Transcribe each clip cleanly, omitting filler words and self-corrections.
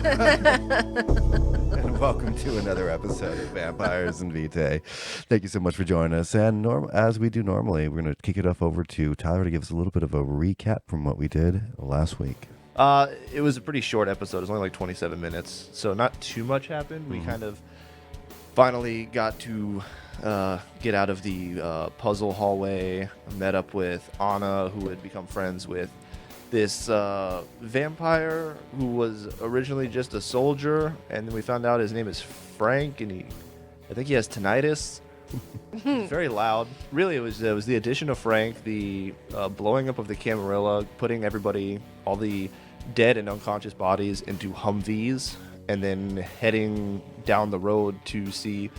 And welcome to another episode of Vampires and Vitae. Thank you so much for joining us. And as we do normally, we're going to kick it off over to Tyler to give us a little bit of a recap from what we did last week. It was a pretty short episode. It was only like 27 minutes, so not too much happened. We kind of finally got to get out of the puzzle hallway, met up with Anna, who had become friends with this vampire who was originally just a soldier, and then we found out his name is Frank, and I think he has tinnitus. Very loud. Really, it was the addition of Frank, the blowing up of the Camarilla, putting all the dead and unconscious bodies into Humvees, and then heading down the road to see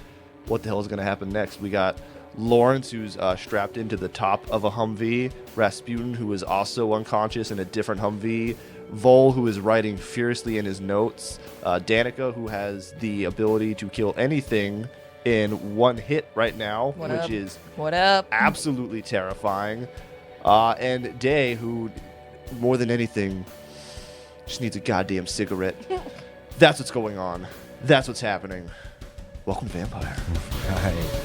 what the hell is going to happen next. We got Lawrence, who's strapped into the top of a Humvee, Rasputin, who is also unconscious in a different Humvee, Vol, who is writing furiously in his notes, Danika, who has the ability to kill anything in one hit right now, which is absolutely terrifying, and Day, who, more than anything, just needs a goddamn cigarette. That's what's going on. That's what's happening. Welcome to Vampire. Right.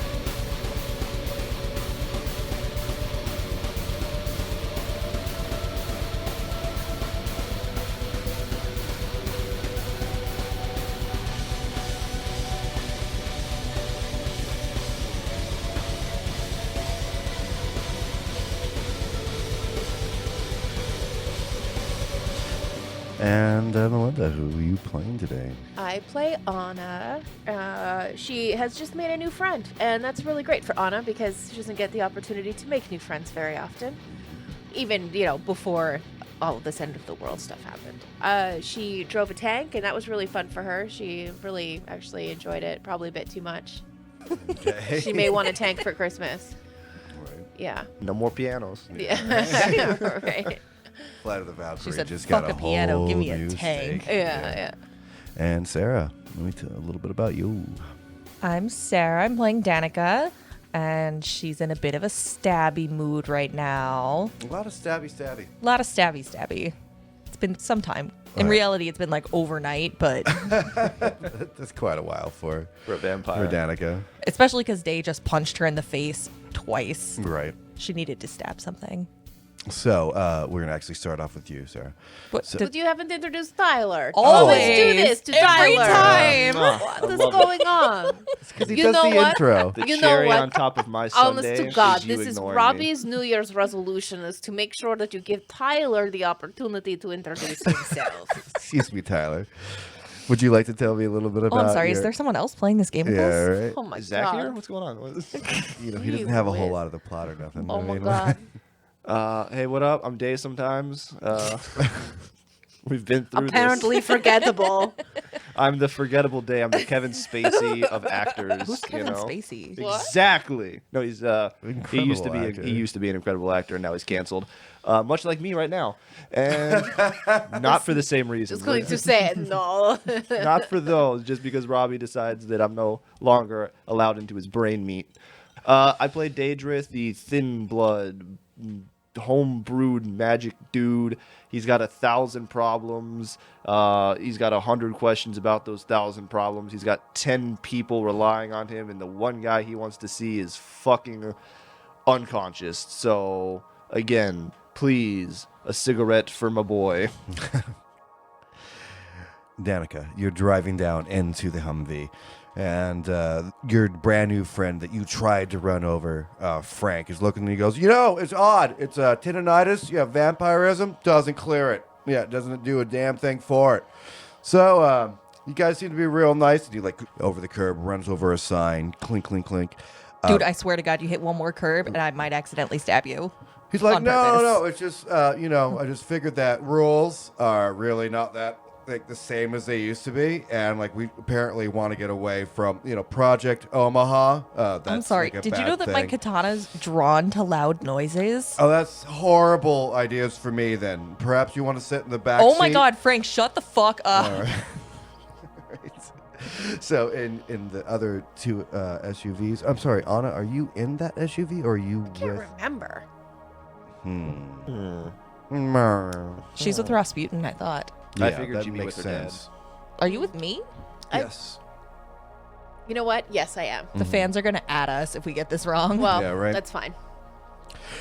And Melinda, who are you playing today? I play Anna. She has just made a new friend, and that's really great for Anna because she doesn't get the opportunity to make new friends very often. Even, before all this end of the world stuff happened. She drove a tank, and that was really fun for her. She really actually enjoyed it, probably a bit too much. Okay. She may want a tank for Christmas. Right. Yeah. No more pianos. Yeah. Right. Flight of the Valkyrie She said, just "Fuck got a piano, whole give me a new tank." steak. Yeah. And Sarah, let me tell a little bit about you. I'm Sarah. I'm playing Danika, and she's in a bit of a stabby mood right now. A lot of stabby. A lot of stabby. It's been some time. In Right. reality, it's been like overnight, but That's quite a while for For a vampire. Danika. especially because Day just punched her in the face twice. Right. She needed to stab something. So we're going to actually start off with you, Sarah. But So- But you haven't introduced Tyler. Always. Always do this to Every Tyler. time. What is going on? Because he You does know the what? intro. The You know cherry what? on top of my Sunday Honest to God, is you this is ignoring me. Robbie's New Year's resolution is to make sure that you give Tyler the opportunity to introduce himself. Excuse me, Tyler. Would you like to tell me a little bit Oh, about I'm sorry. Is your- there someone else playing this game with Yeah, us? right. Oh my Is Zach God. here? What's going on? He doesn't Gee have a whole whiz. lot of the plot or nothing. Oh I my mean, God. Hey, what up? I'm Day sometimes. We've been through Apparently forgettable. this. I'm the forgettable Day. I'm the Kevin Spacey of actors. Who's Kevin you know? Spacey? What? Exactly. No, he's he used to be Incredible actor. he used to be an incredible actor, and now he's canceled. Much like me right now, and not for the same reason. Just going to say it. No. Not for those, just because Robbie decides that I'm no longer allowed into his brain meat. I play Daedrith, the thin blood, home-brewed magic dude. He's got 1,000 problems. He's got 100 questions about those 1,000 problems. He's got 10 people relying on him, and the one guy he wants to see is fucking unconscious. So, again, please, a cigarette for my boy. Danika, you're driving down into the Humvee, and your brand new friend that you tried to run over, Frank, is looking and he goes, it's odd. It's tinnitus. You have vampirism. Doesn't clear it. Yeah, it doesn't do a damn thing for it. So you guys seem to be real nice. And he, over the curb, runs over a sign. Clink, clink, clink. Dude, I swear to God, you hit one more curb and I might accidentally stab you. He's like, on no, purpose. it's just, I just figured that rules are really not that the same as they used to be, and we apparently want to get away from Project Omaha. That's, I'm sorry. a Did you bad know that my thing. katana's drawn to loud noises? Oh, that's horrible ideas for me. Then perhaps you want to sit in the back. Oh my seat? God, Frank, shut the fuck up. All right. Right. So in the other two SUVs, I'm sorry, Anna, are you in that SUV or are you Can't with? remember. She's with Rasputin, I thought. I Yeah, figured that you'd be makes with her dad. sense. Are you with me? Yes. You know what? Yes, I am. The fans are gonna add us if we get this wrong. Well, Yeah, right. that's fine.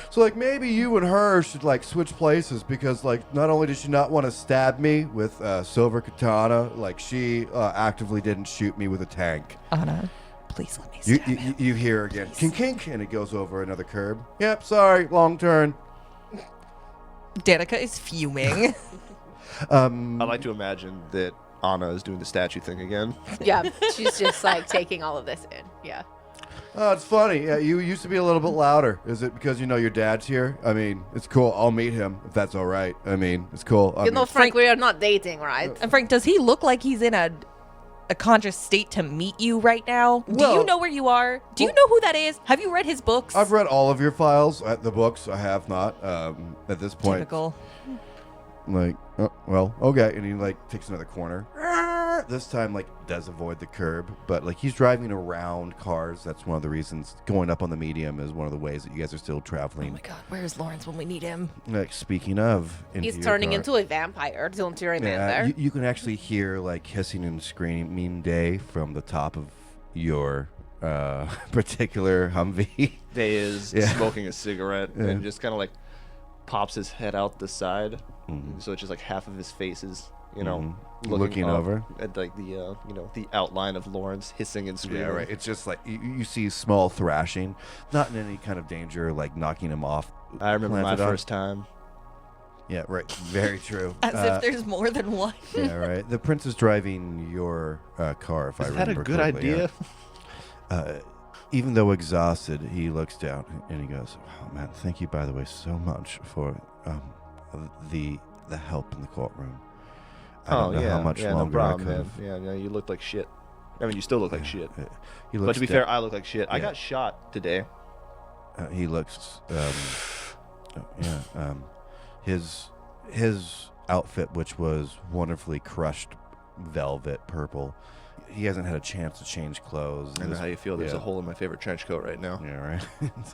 So, like, maybe you and her should, like, switch places because, like, not only does she not want to stab me with silver katana, like, she actively didn't shoot me with a tank. Anna, please let me stab him. You hear again, kink, kink, and it goes over another curb. Yep, sorry, long turn. Danica is fuming. I like to imagine that Anna is doing the statue thing again. Yeah, she's just like taking all of this in. Yeah. Oh, it's funny. Yeah, you used to be a little bit louder. Is it because you know your dad's here? I mean, it's cool. I'll meet him if that's all right. I mean, it's cool. You know, Frank, we are not dating, right? And Frank, does he look like he's in a conscious state to meet you right now? Do Well- you know where you are? Do you know who that is? Have you read his books? I've read all of your files. The books I have not. At this point, Typical. like, oh, well, okay. And he like takes another corner. This time, like, does avoid the curb, but like he's driving around cars. That's one of the reasons going up on the medium is one of the ways that you guys are still Oh traveling. my god, where's Lawrence when we need him? Like, speaking of, He's your turning car- into a vampire. Don't you remember? You can actually hear like hissing and screaming day from the top of your particular Humvee. Day is Yeah. smoking a cigarette Yeah. and just kind of like pops his head out the side, Mhm. so it's just like half of his face is, you know, Mhm. Looking up over. at like the you know, the outline of Lawrence hissing and screaming. Yeah, right. It's just like you see small thrashing, not in any kind of danger, like knocking him off. I remember my planted on. first time. Yeah, right. Very true. As if there's more than one. Yeah, right. The prince is driving your car, if I Is that a remember good correctly, idea? yeah. Even though exhausted, he looks down and he goes, "Oh man, thank you, by the way, so much for the help in the courtroom. I don't know how much yeah, longer no I problem, could man. have." Yeah, you look like shit. I mean, you still look like shit. He But looks to be da- fair, I look like shit. I Yeah. got shot today. he looks his outfit, which was wonderfully crushed velvet purple, he hasn't had a chance to change clothes. I know how you feel. There's yeah. a hole in my favorite trench coat right now. Yeah, right.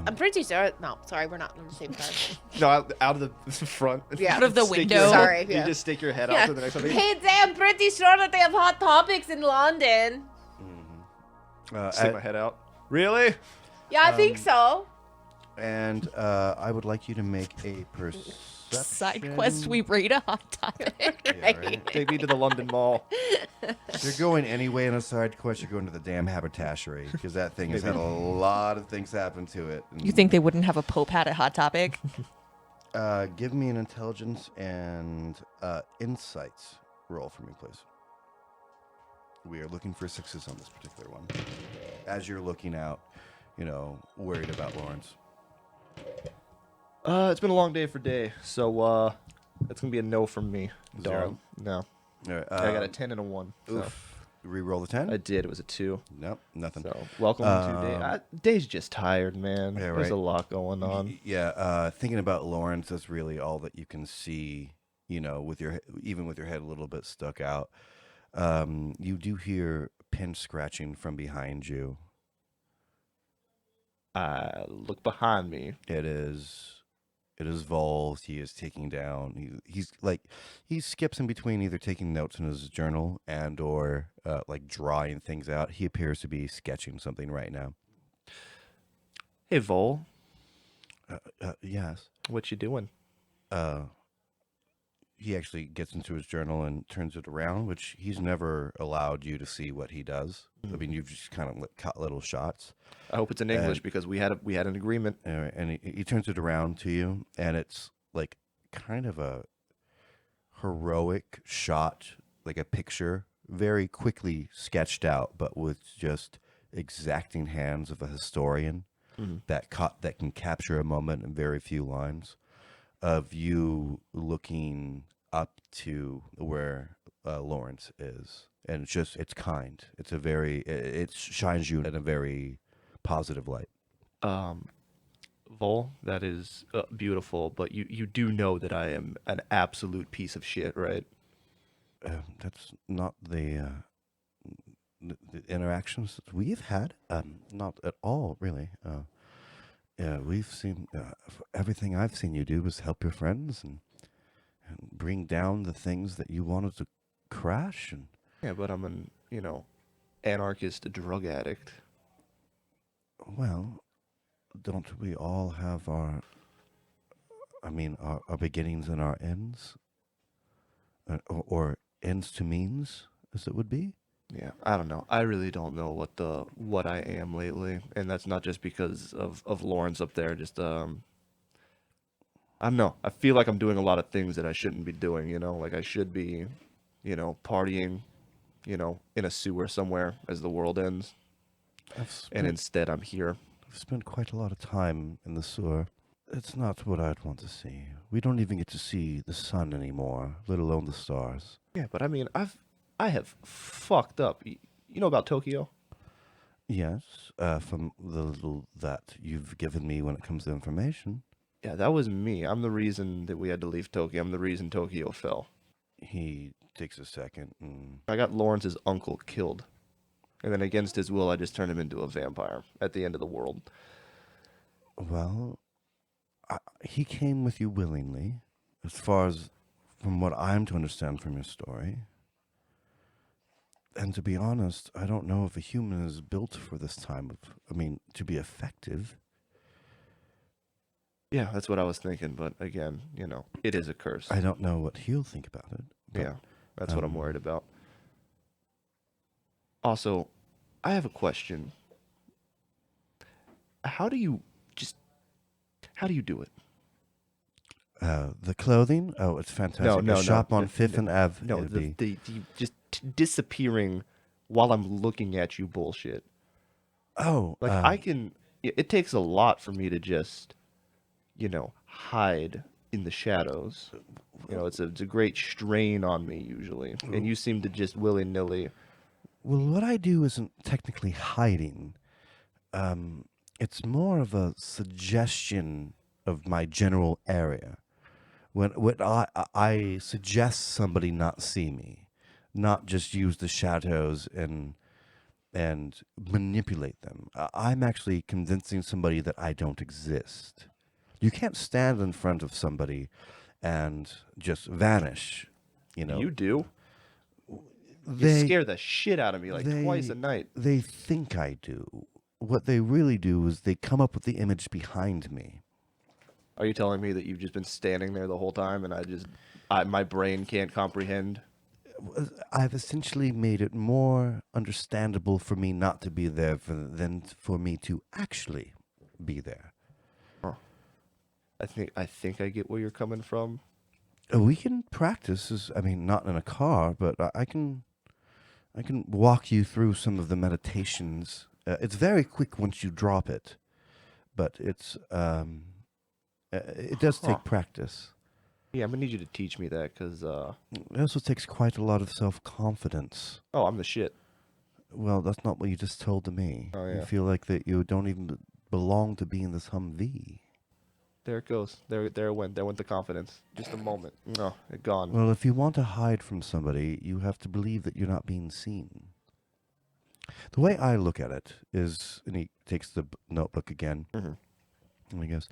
I'm pretty sure. No, sorry, we're not in the same car. No, out of the front. Yeah. Out of the Stick window. your- Sorry, You yeah. just stick your head Yeah. out to the next one. Hey, I'm pretty sure that they have hot topics in London. Stick my head out. Really? Yeah, I think so. And I would like you to make a perception. Side quest, we rate a hot topic. Yeah, right. Take me to the London Mall. If you're going anyway in a side quest, you're going to the damn haberdashery because that thing has had a lot of things happen to it. You think they wouldn't have a Pope hat at Hot Topic? Give me an intelligence and insights roll for me, please. We are looking for sixes on this particular one. As you're looking out, worried about Lawrence. It's been a long day for Day, so it's gonna be a no from me. Zero? No. All right, I got a 10 and a 1. So. Oof. Reroll the 10? I did. It was a 2. Nope, nothing. So welcome to Day. Day's just tired, man. Yeah, There's right. a lot going on. Yeah, thinking about Lawrence, that's really all that you can see, with your head a little bit stuck out. You do hear pin scratching from behind you. I look behind me. It is Vol. He is taking down. He skips in between either taking notes in his journal and or like drawing things out. He appears to be sketching something right now. Hey, Vol, Yes. what you doing? He actually gets into his journal and turns it around, which he's never allowed you to see what he does. I mean, you've just kind of caught little shots. I hope it's in English because we had an agreement. And he turns it around to you, and it's like kind of a heroic shot, like a picture, very quickly sketched out, but with just exacting hands of a historian that can capture a moment in very few lines of you looking up to where Lawrence is. And it's kind. It shines you in a very positive light. Vol, that is beautiful, but you do know that I am an absolute piece of shit, right? That's not the interactions that we've had. Not at all, really. Yeah, we've seen everything I've seen you do is help your friends and bring down the things that you wanted to crash. And Yeah, but I'm an, anarchist drug addict. well, don't we all have our beginnings and our ends? Or ends to means, as it would be? Yeah, I don't know. I really don't know what I am lately, and that's not just because of Lawrence up there. Just I don't know. I feel like I'm doing a lot of things that I shouldn't be doing. Like I should be, partying, in a sewer somewhere as the world ends, and instead I'm here. I've spent quite a lot of time in the sewer. It's not what I'd want to see. We don't even get to see the sun anymore, let alone the stars. Yeah, but I mean, I have fucked up. You know about Tokyo? Yes, from the little that you've given me when it comes to information. Yeah, that was me. I'm the reason that we had to leave Tokyo. I'm the reason Tokyo fell. He takes a second and... I got Lawrence's uncle killed. And then against his will, I just turned him into a vampire at the end of the world. Well, he came with you willingly, as far as from what I'm to understand from your story. And to be honest, I don't know if a human is built for this to be effective. Yeah, that's what I was thinking. But again, it is a curse. I don't know what he'll think about it. Yeah, that's what I'm worried about. Also, I have a question. How do you do it? The clothing? Oh, it's fantastic. No, shop on Fifth and Ave. No, the just disappearing while I'm looking at you bullshit. Oh, Like I can. It takes a lot for me to just, hide in the shadows. It's a great strain on me usually, and you seem to just willy-nilly. Well, what I do isn't technically hiding. It's more of a suggestion of my general area. When I suggest somebody not see me, not just use the shadows and manipulate them. I'm actually convincing somebody that I don't exist. You can't stand in front of somebody and just vanish. You do. They You scare the shit out of me twice a night. They think I do. What they really do is they come up with the image behind me. Are you telling me that you've just been standing there the whole time and my brain can't comprehend? I've essentially made it more understandable for me not to be there than for me to actually be there. Huh. I think I get where you're coming from. We can practice, not in a car, but I can walk you through some of the meditations. It's very quick once you drop it, but it does take practice. Yeah, I'm gonna need you to teach me that because It also takes quite a lot of self-confidence. oh, I'm the shit. Well, that's not what you just told to me. Oh, yeah. You feel like that you don't even belong to be in this Humvee. There it goes. There went the confidence. Just a moment. No, it gone. Well, if you want to hide from somebody, you have to believe that you're not being seen. The way I look at it is, and he takes the notebook again, and he goes,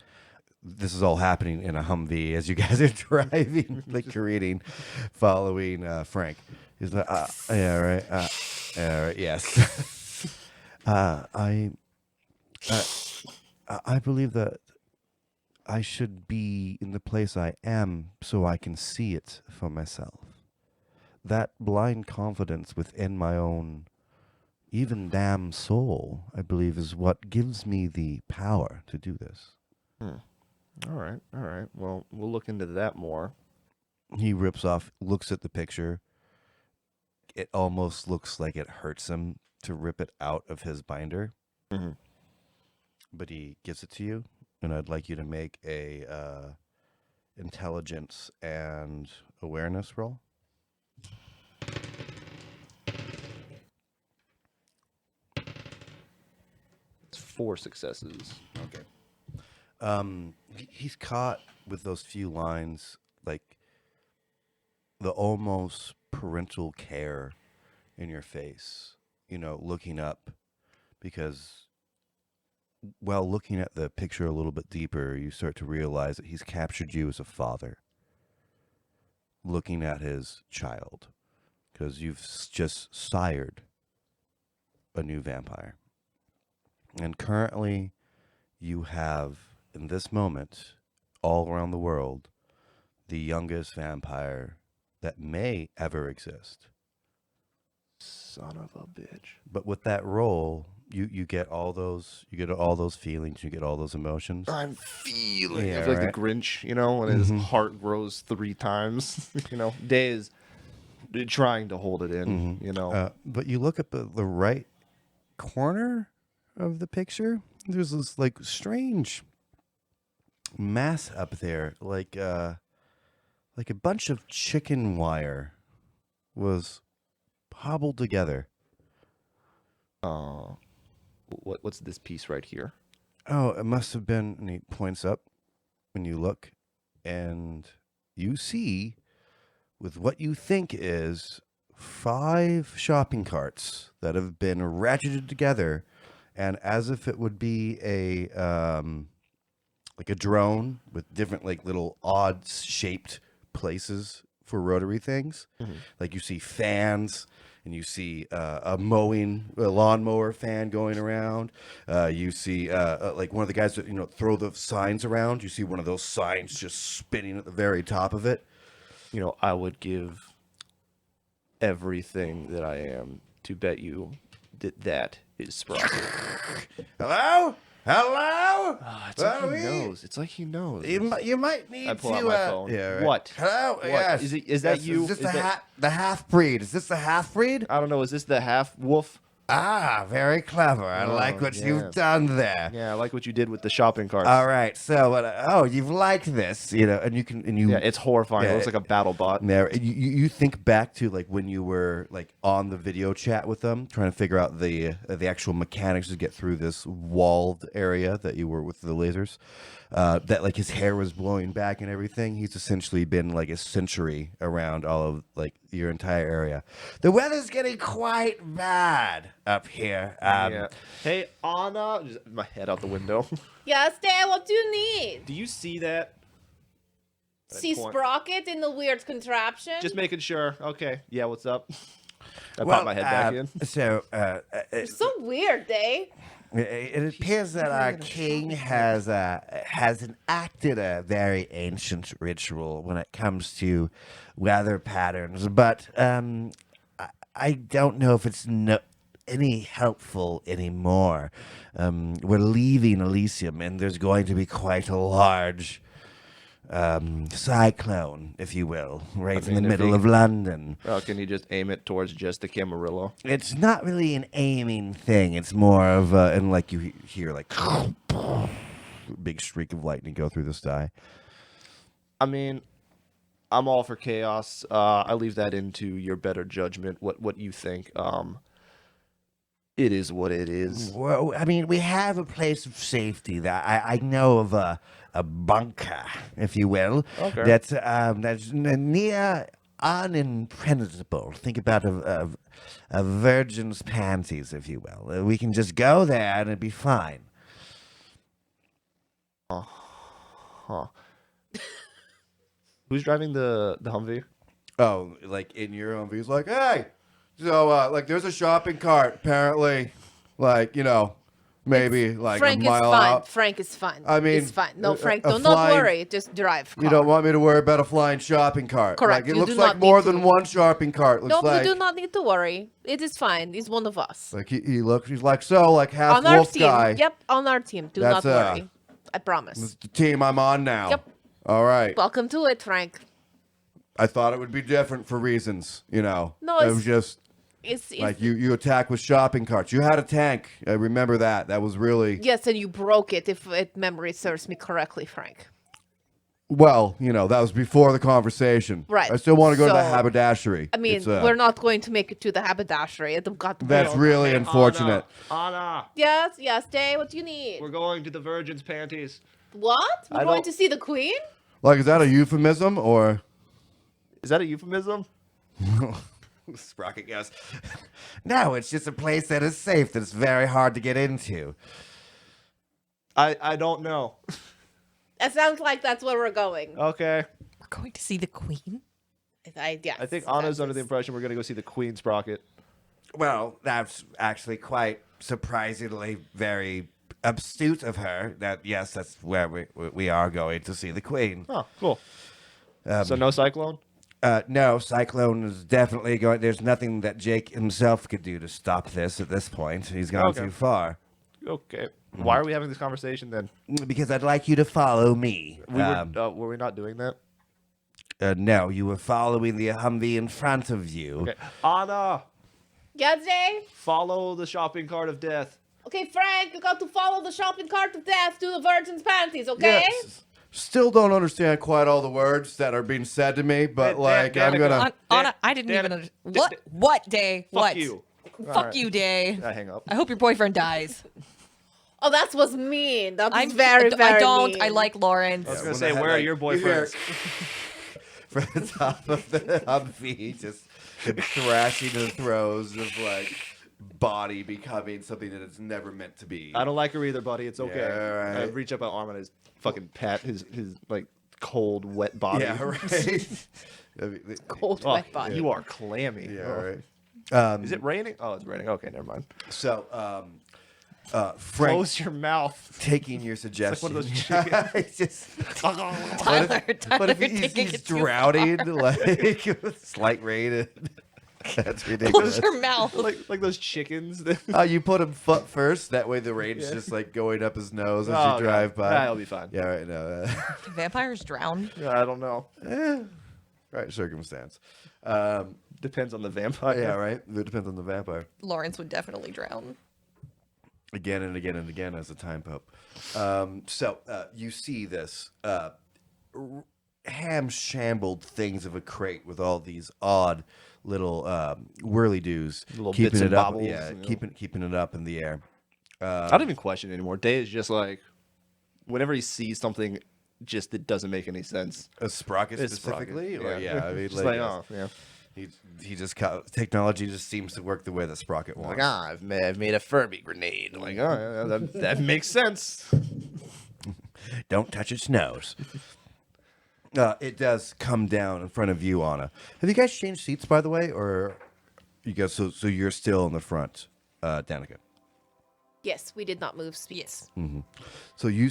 this is all happening in a Humvee as you guys are driving, like careening, following Frank. He's like, yeah, right, yes. I believe that I should be in the place I am so I can see it for myself. That blind confidence within my own, even damn soul, I believe, is what gives me the power to do this. All right. Well, we'll look into that more. He rips off, looks at the picture. It almost looks like it hurts him to rip it out of his binder. Mm-hmm. But he gives it to you, and I'd like you to make a intelligence and awareness roll. It's 4 successes. Okay. He's caught with those few lines, like the almost parental care in your face, looking up, because while looking at the picture a little bit deeper, you start to realize that he's captured you as a father, looking at his child, because you've just sired a new vampire. And currently, you have, in this moment, all around the world, the youngest vampire that may ever exist. Son of a bitch. But with that roll, you get all those feelings, you get all those emotions. I'm feeling Yeah, it's like right. the Grinch, when his heart grows 3 times. Day is trying to hold it in. But you look at the right corner of the picture. There's this like strange mass up there, like a bunch of chicken wire was hobbled together. What's this piece right here? Oh, it must have been. And he points up when you look, and you see, with what you think is 5 shopping carts that have been ratcheted together, and as if it would be a drone with different like little odd shaped places for rotary things. Like you see fans, and you see a lawnmower fan going around. You see like one of the guys that throw the signs around. You see one of those signs just spinning at the very top of it. I would give everything that I am to bet you that is Sprockey. Hello? Hello? It's like he knows. It's like he knows. You might need I pull to. out my phone. Yeah, right. What? Hello? What? Yes. Is that you? Is this Is that- the half breed? Is this the half breed? I don't know. Is this the half wolf? Ah, very clever. I like what yeah. you've done there. Yeah, I like what you did with the shopping carts. All right. So, you've liked this, and Yeah, it's horrifying. Yeah, It looks like a battle bot. There, you think back to like when you were like on the video chat with them, trying to figure out the actual mechanics to get through this walled area that you were with the lasers. That like his hair was blowing back and everything. He's essentially been like a century around all of like your entire area. The weather's getting quite bad up here. Yeah. Hey, Anna, just my head out the window. Yes, Dad, what do you need? Do you see that? See point. Sprocket in the weird contraption? Just making sure. Okay. Yeah. What's up? I pop my head back in. So, You're so weird, Dave. it appears that our king has enacted a very ancient ritual when it comes to weather patterns, but I don't know if it's any helpful anymore. We're leaving Elysium, and there's going to be quite a large cyclone, if you will, right in the middle of London. Oh, can you just aim it towards just the Camarillo? It's not really an aiming thing. It's more of and like you hear like big streak of lightning go through the sky. I mean, I'm all for chaos. I leave that into your better judgment. What you think? It is what it is. Well, I mean, we have a place of safety that I know of a bunker, if you will, Okay. that's near unimpenetrable. Think about a virgin's panties, if you will. We can just go there and it'd be fine. Huh. Who's driving the Humvee? Oh, like in your own view, it's like, hey, so like there's a shopping cart apparently, like maybe like Frank a is mile fine. out. Frank is fine. I mean, it's fine. No, Frank, a don't flying- worry. Just drive. You don't want me to worry about a flying shopping cart. Correct. Like, it You looks do like not more need to. than one shopping cart. Looks No, like. you do not need to worry. It is fine. He's one of us. Like he looks. He's like like half On our wolf team. guy. Yep, on our team. Do That's, not worry. I promise. This is the team I'm on now. Yep. All right. Welcome to it, Frank. I thought it would be different for reasons. No, it was just It's like you attack with shopping carts. You had a tank. I remember that. That was really yes, and you broke it. If memory serves me correctly, Frank. well. That was before the conversation. Right. I still want to go to the So, haberdashery. I mean, It's, we're not going to make it to the haberdashery. It got that's real. really unfortunate. Anna, Yes, Dave. What do you need? we're going to the Virgin's panties. What? We're I going don't- to see the Queen? Like, is that a euphemism or? Is that a euphemism? Sprocket goes, no, it's just a place that is safe, that it's very hard to get into. I don't know. It sounds like that's where we're going. Okay. We're going to see the queen. Yes, I think Anna's under the impression we're gonna go see the Queen Sprocket. Well, that's actually quite surprisingly very astute of her. That yes, that's where we are going to see the Queen. Oh, cool. So no cyclone. No, Cyclone is definitely going. There's nothing that Jake himself could do to stop this at this point. He's gone Okay. too far. Okay. Why are we having this conversation then? Because I'd like you to follow me. Were we not doing that? No, you were following the Humvee in front of you. Okay. Anna, Yeah, Jay? follow the shopping cart of death. Okay, Frank, you got to follow the shopping cart of death to the Virgin's panties, okay? Yes. Still don't understand quite all the words that are being said to me, but I'm Danica. gonna. Anna, I didn't even understand. What, Day? Fuck What? you. Fuck right. you, Day. I hang up. I hope your boyfriend dies. Oh, that was mean. That was I'm very, very I don't. mean. I like Lawrence. I was gonna when say, I had, where are like, your you boyfriends? From the top of the Humvee, just thrashing the throes of like body becoming something that it's never meant to be. I don't like her either, buddy. It's okay. Yeah, right. I reach up my arm on his fucking pat, his like cold, wet body. Yeah, right. Cold, Oh, wet body. you are clammy. Yeah, Oh. right. Is it raining? Oh, it's raining. Okay, never mind. So, Frank, Close your mouth. taking your It's like suggestion. one of those chickens. It's just, Tyler, what if he's taking it too drowning, like slight rated? That's far. ridiculous. Close your mouth. like those chickens. You put him foot first. That way, the rain's just like going up his nose as Oh, you drive God. by. That'll be fine. Yeah, right. No, Vampires drown. I don't know. right circumstance. Depends on the vampire. Yeah, right. It depends on the vampire. Lawrence would definitely drown. Again and again and again as a time pope. So you see this ham-shambled things of a crate with all these odd little whirly-doos, Little keeping bits and it up, bobbles, yeah, you know. keeping it up in the air. I don't even question it anymore. Day is just like, whenever he sees something just that doesn't make any sense. A Sprocket It's specifically, Sprocket, or yeah. yeah, I mean, Just like, oh, yeah. he just technology just seems to work the way that Sprocket wants. Like, I've made a Furby grenade. Like, oh, yeah, that makes sense. Don't touch its nose. It does come down in front of you, Anna. Have you guys changed seats, by the way, or you guys? So you're still in the front, Danika. Yes, we did not move seats. So you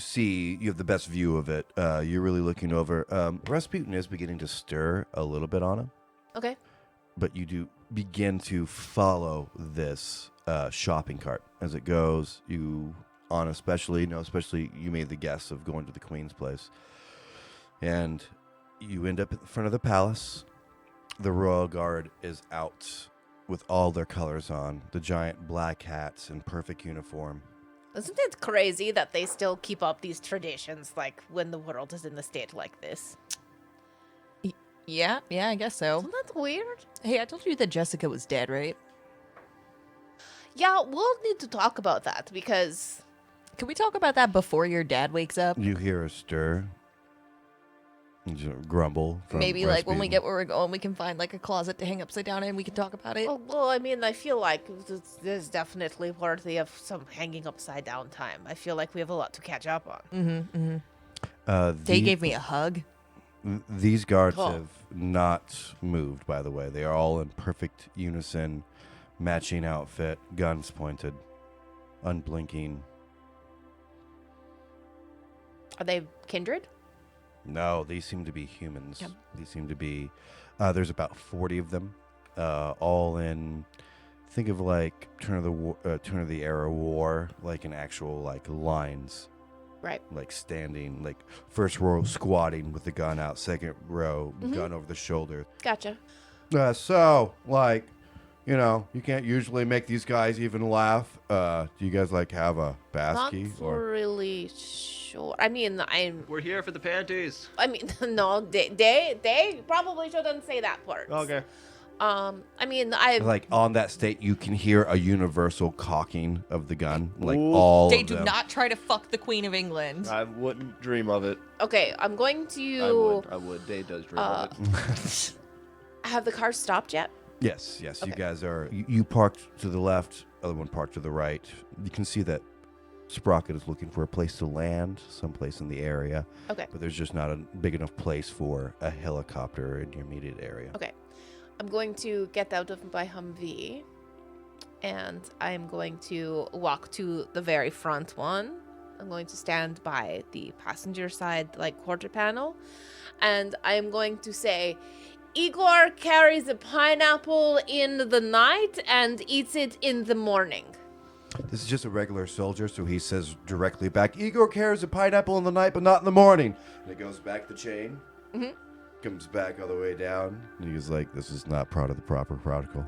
have the best view of it. You're really looking over. Rasputin is beginning to stir a little bit, Anna, Okay. but you do begin to follow this shopping cart as it goes. You, Anna, especially you made the guess of going to the Queen's place. And you end up in front of the palace. The royal guard is out with all their colors on, the giant black hats in perfect uniform. Isn't it crazy that they still keep up these traditions, like when the world is in a state like this? Yeah, I guess so. Isn't that weird? Hey, I told you that Jessica was dead, right? Yeah, we'll need to talk about that because Can we talk about that before your dad wakes up? You hear a stir. There's a grumble from Maybe like when we Rasputin. get where we're going, we can find like a closet to hang upside down in and we can talk about it. well, I mean, I feel like this is definitely worthy of some hanging upside down time. I feel like we have a lot to catch up on. They gave me a hug. These guards Oh. have not moved, by the way. They are all in perfect unison, matching outfit, guns pointed, unblinking. Are they kindred? No, these seem to be humans. Yep. These seem to be. There's about 40 of them, all in. Think of like turn of the era war, like in actual like lines, Right. like standing, like first row squatting with the gun out, second row gun over the shoulder. Gotcha. So like, you can't usually make these guys even laugh. Do you guys like have a baskie Not really sure. I mean, We're here for the panties. no, they probably shouldn't say that part. Okay. I mean, I've like on that state? You can hear a universal cocking of the gun, like Ooh. all They of do them. not try to fuck the Queen of England. I wouldn't dream of it. okay. I'm going to. I would. Day does dream of it. Have the car stopped yet? Yes. You Okay. guys are. You parked to the left. Other one parked to the right. You can see that Sprocket is looking for a place to land, someplace in the area. Okay. But there's just not a big enough place for a helicopter in your immediate area. Okay. I'm going to get out of my Humvee, and I'm going to walk to the very front one. I'm going to stand by the passenger side, like, quarter panel, and I'm going to say, Igor carries a pineapple in the night and eats it in the morning. This is just a regular soldier, so he says directly back, Igor carries a pineapple in the night, but not in the morning. And it goes back the chain, comes back all the way down, and he's like, this is not part of the proper protocol.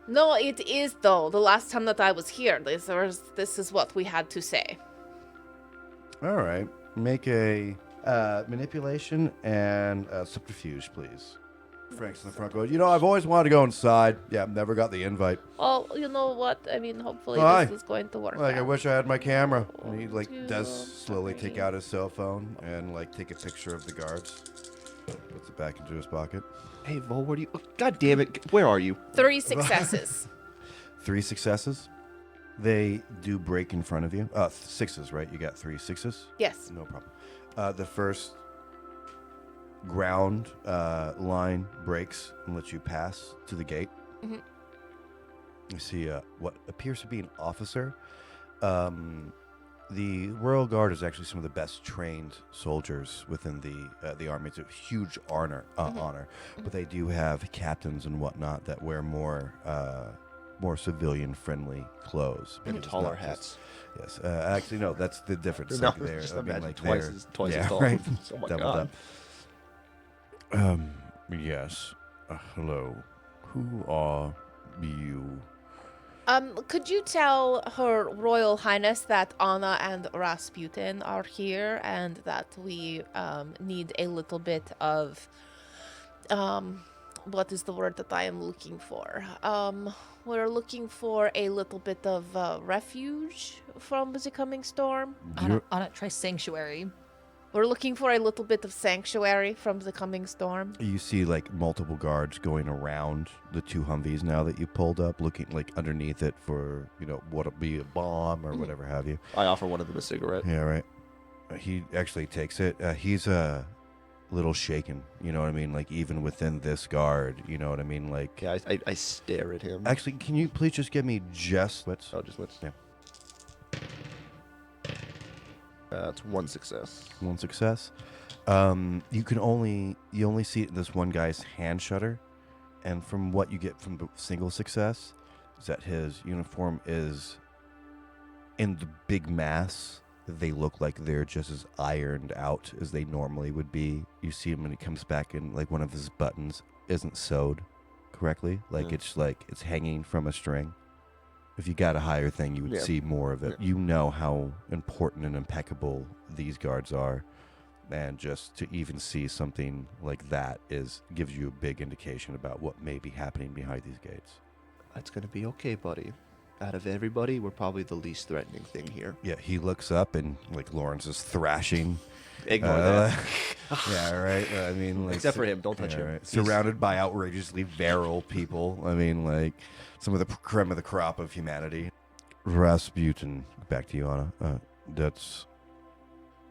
No, it is, though. The last time that I was here, this is what we had to say. All right. Make a manipulation and subterfuge, please. Frank's in the front going, I've always wanted to go inside. Yeah, never got the invite. Well, you know what? I mean, hopefully Why? this is going to work Like, I out. wish I had my camera. And he, Two, does slowly take three. out his cell phone and, take a picture of the guards. Puts it back into his pocket. Hey, Vol, where do you... Oh, God damn it. Where are you? 3 successes. 3 successes. They do break in front of you. 6s, right? You got 3 6s? Yes. No problem. The first ground line breaks and lets you pass to the gate. Mm-hmm. You see what appears to be an officer. The Royal Guard is actually some of the best trained soldiers within the army. It's a huge honor, but they do have captains and whatnot that wear more civilian-friendly clothes. And because it's taller not hats. Just- Yes, actually, no. That's the difference. No, Like, they're, just I mean, imagine like, twice they're- as yeah, tall. right. Oh my Doubled God. up. Yes. Hello. Who are you? Could you tell Her Royal Highness that Anna and Rasputin are here and that we need a little bit of what is the word that I am looking for? We're looking for a little bit of refuge from the coming storm. You're- On it, try sanctuary. We're looking for a little bit of sanctuary from the coming storm. You see, multiple guards going around the 2 Humvees now that you pulled up, looking, underneath it for, what'll be a bomb or whatever have you. I offer one of them a cigarette. Yeah, right. He actually takes it. He's a little shaken, you know what I mean? Even within this guard, you know what I mean? Yeah, I stare at him. Actually, can you please just give me just wits? Oh, just let's... Yeah. That's 1 success. 1 success. You only see this one guy's hand shudder, and from what you get from the single success is that his uniform is in the big mass. They look like they're just as ironed out as they normally would be. You see him when he comes back and one of his buttons isn't sewed correctly. It's hanging from a string. If you got a higher thing, you would see more of it. Yeah. You know how important and impeccable these guards are. And just to even see something like that gives you a big indication about what may be happening behind these gates. That's going to be okay, buddy. Out of everybody, we're probably the least threatening thing here. Yeah, he looks up and Lawrence is thrashing. Ignore that. Yeah, right. I mean, Except for him. Don't touch him. right. He's- Surrounded by outrageously virile people. I mean, some of the creme of the crop of humanity. Rasputin. Back to you, Anna. That's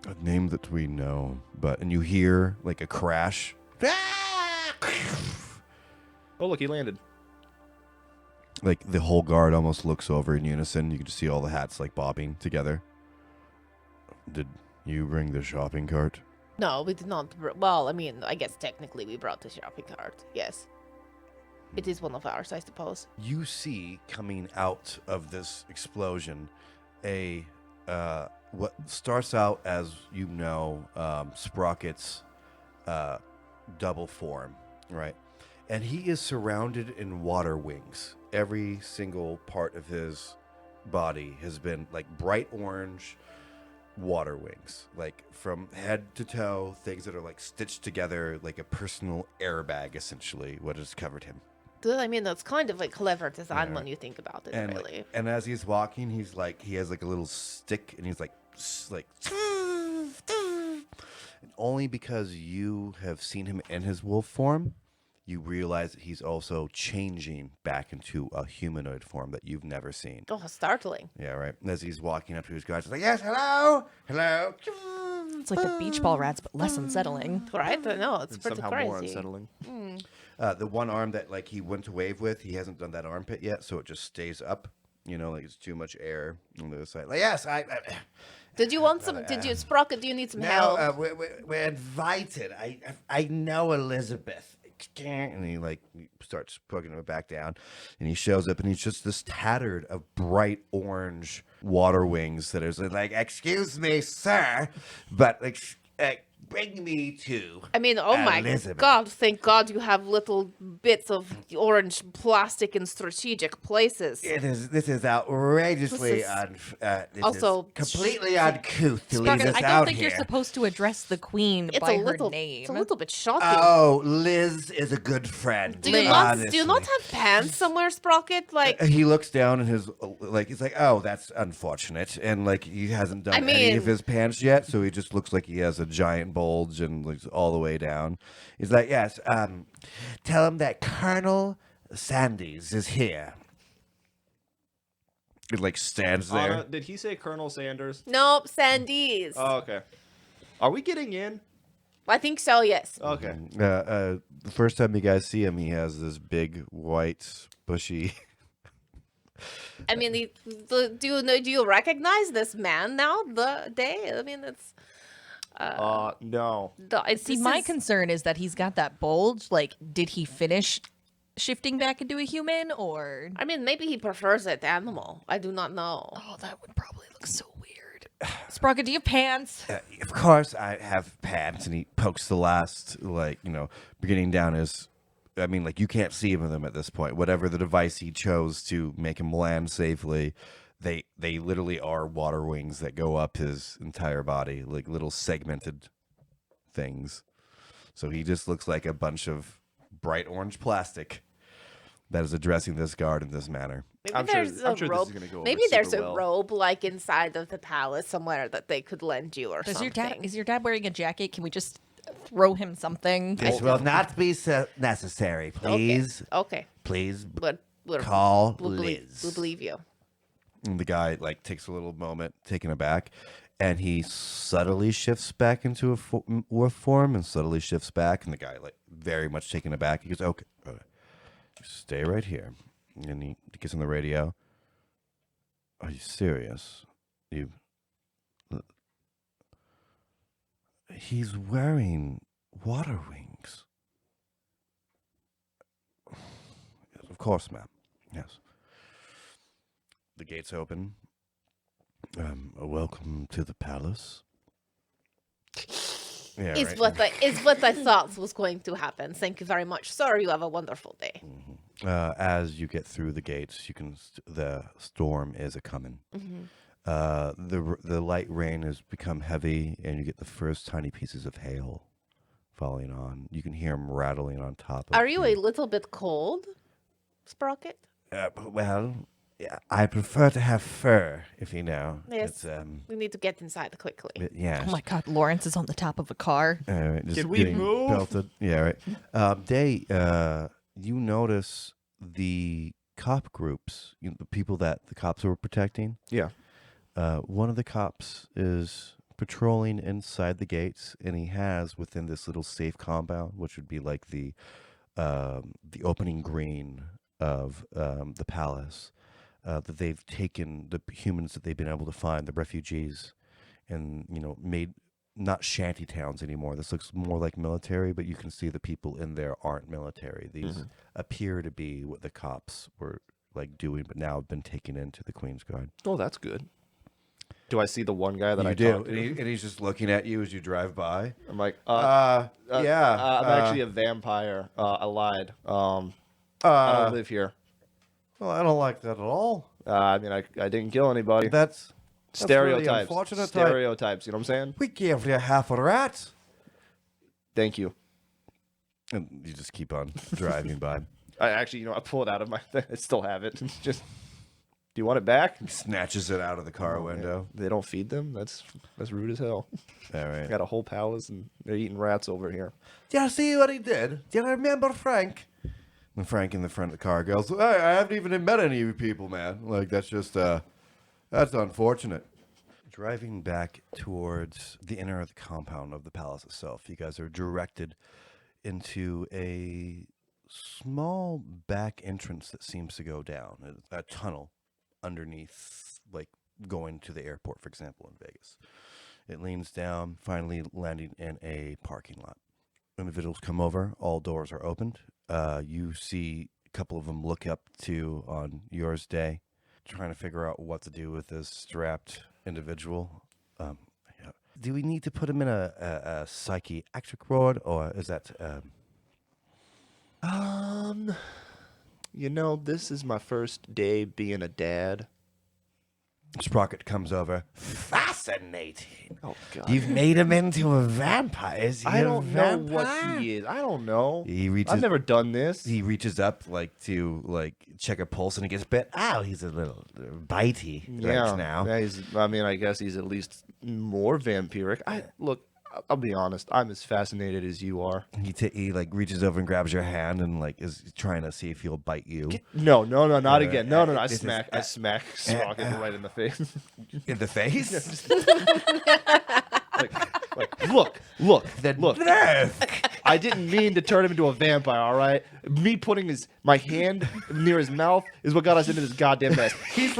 a name that we know, and you hear a crash. Oh, look, he landed. The whole guard almost looks over in unison. You can just see all the hats bobbing together. Did you bring the shopping cart? No, we did not. Well, I mean, I guess technically we brought the shopping cart. Yes. It is one of ours, I suppose. You see coming out of this explosion a what starts out as Sprocket's double form, right? And he is surrounded in water wings. Every single part of his body has been bright orange water wings, from head to toe, things that are stitched together like a personal airbag, essentially, what has covered him. I mean, that's kind of a clever design Yeah. when you think about it, And really. and as he's walking, he's he has a little stick, and he's and only because you have seen him in his wolf form, you realize that he's also changing back into a humanoid form that you've never seen. Oh, startling. Yeah, right. As he's walking up to his guards, he's like, yes, hello, hello. It's like the beach ball rats, but less unsettling. Right? I know, it's And pretty somehow crazy. more unsettling. The one arm that like he went to wave with, he hasn't done that armpit yet, so it just stays up. Like it's too much air on the other side. Like, yes, Did you want some? Sprocket? Do you need some help? we're invited. I know Elizabeth. And he starts poking him back down, and he shows up, and he's just this tattered of bright orange water wings that is like, excuse me, sir, but bring me to. I mean, oh my Elizabeth. God! Thank God you have little bits of orange plastic in strategic places. This is outrageously This this also is completely uncouth to leave Sprocket, us I don't out think here. you're supposed to address the queen It's by a her little, name. it's a little bit shocking. Oh, Liz is a good friend. do you not have pants somewhere, Sprocket? Like, He looks down and he's like, oh, that's unfortunate, and he hasn't done any of his pants yet, so he just looks like he has a giant bulge and all the way down. He's like, yes, tell him that Colonel Sandys is here. It stands there. Anna, did he say Colonel Sanders? nope, Sandy's. Oh, okay. Are we getting in? I think so. Yes. Okay. The first time you guys see him, he has this big white bushy. I mean, do you recognize this man now? I mean, it's. No. See, my concern is that he's got that bulge. Like, did he finish shifting back into a human, or? I mean, maybe he prefers it animal. I do not know. Oh, that would probably look so weird. Sprocket, do you have pants? Of course, I have pants, and he pokes the last, beginning down his. I mean, you can't see him in them at this point. Whatever the device he chose to make him land safely, they literally are water wings that go up his entire body, like little segmented things. So he just looks like a bunch of bright orange plastic that is addressing this guard in this manner. Maybe I'm there's sure a this is robe. gonna go over Maybe super there's a well. robe inside of the palace somewhere that they could lend you or something. Is your dad wearing a jacket? Can we just throw him something? This will not be necessary, please. Okay. Please We'll call we'll Liz. we'll believe you. And the guy takes a little moment, taken aback, and he subtly shifts back into a wolf form and subtly shifts back. And the guy very much taken aback. He goes, "Okay, stay right here." And he gets on the radio. Are you serious? He's wearing water wings. Of course, ma'am. Yes. The gates open. Welcome to the palace. Yeah, It's right. what I thought was going to happen. Thank you very much, sir. You have a wonderful day. As you get through the gates, the storm is a coming. The light rain has become heavy, and you get the first tiny pieces of hail falling on. You can hear them rattling on top of Are you a little bit cold, Sprocket? Well, yeah, I prefer to have fur, if you know. Yes. It's, We need to get inside quickly. yes. Oh my God, Lawrence is on the top of a car. Just Can we getting move? Pelted. Yeah, right. You notice the cop groups, the people that the cops were protecting. Yeah. One of the cops is patrolling inside the gates, and he has within this little safe compound, which would be like the opening green of the palace, that they've taken the humans that they've been able to find, the refugees, and made not shanty towns anymore. This looks more like military, but you can see the people in there aren't military. These appear to be what the cops were doing, but now have been taken into the Queen's Guard. Oh, that's good. Do I see the one guy that I do, talked to? and he's just looking at you as you drive by. I'm like, Yeah. I'm actually a vampire. I lied. I don't live here. Well, I don't like that at all. I mean, I didn't kill anybody. That's Stereotypes. really unfortunate. Stereotypes. You know what I'm saying? We gave you half a rat. Thank you. And you just keep on driving by. I actually, I pull it out of my thing. I still have it. Just you want it back? Snatches it out of the car window. They don't feed them? That's rude as hell. All right. Got a whole palace, and they're eating rats over here. Do you see what he did? Do you remember Frank? And Frank in the front of the car goes, I haven't even met any of you people, man. Like, that's just, that's unfortunate. Driving back towards the inner of the compound of the palace itself, you guys are directed into a small back entrance that seems to go down, a tunnel underneath, like going to the airport, for example, in Vegas. It leans down, finally landing in a parking lot. Individuals come over, all doors are opened. You see a couple of them look up to on yours day, trying to figure out what to do with this strapped individual. Do we need to put him in a psychiatric ward, or is that... You know, this is my first day being a dad. Sprockey comes over. Fascinating. Oh, God. You've made him into a vampire. Is he I a don't know vampire? what he is. I don't know. I've I've never done this. He reaches up to check a pulse and he gets bit. Ow, he's a little bitey right now. Yeah, I guess he's at least more vampiric. I'll be honest. I'm as fascinated as you are. He reaches over and grabs your hand and is trying to see if he'll bite you. No, not again. No. I smack Sprockey right in the face. In the face? Look. Nerve. I didn't mean to turn him into a vampire, all right? Me putting my hand near his mouth is what got us into this goddamn mess. He's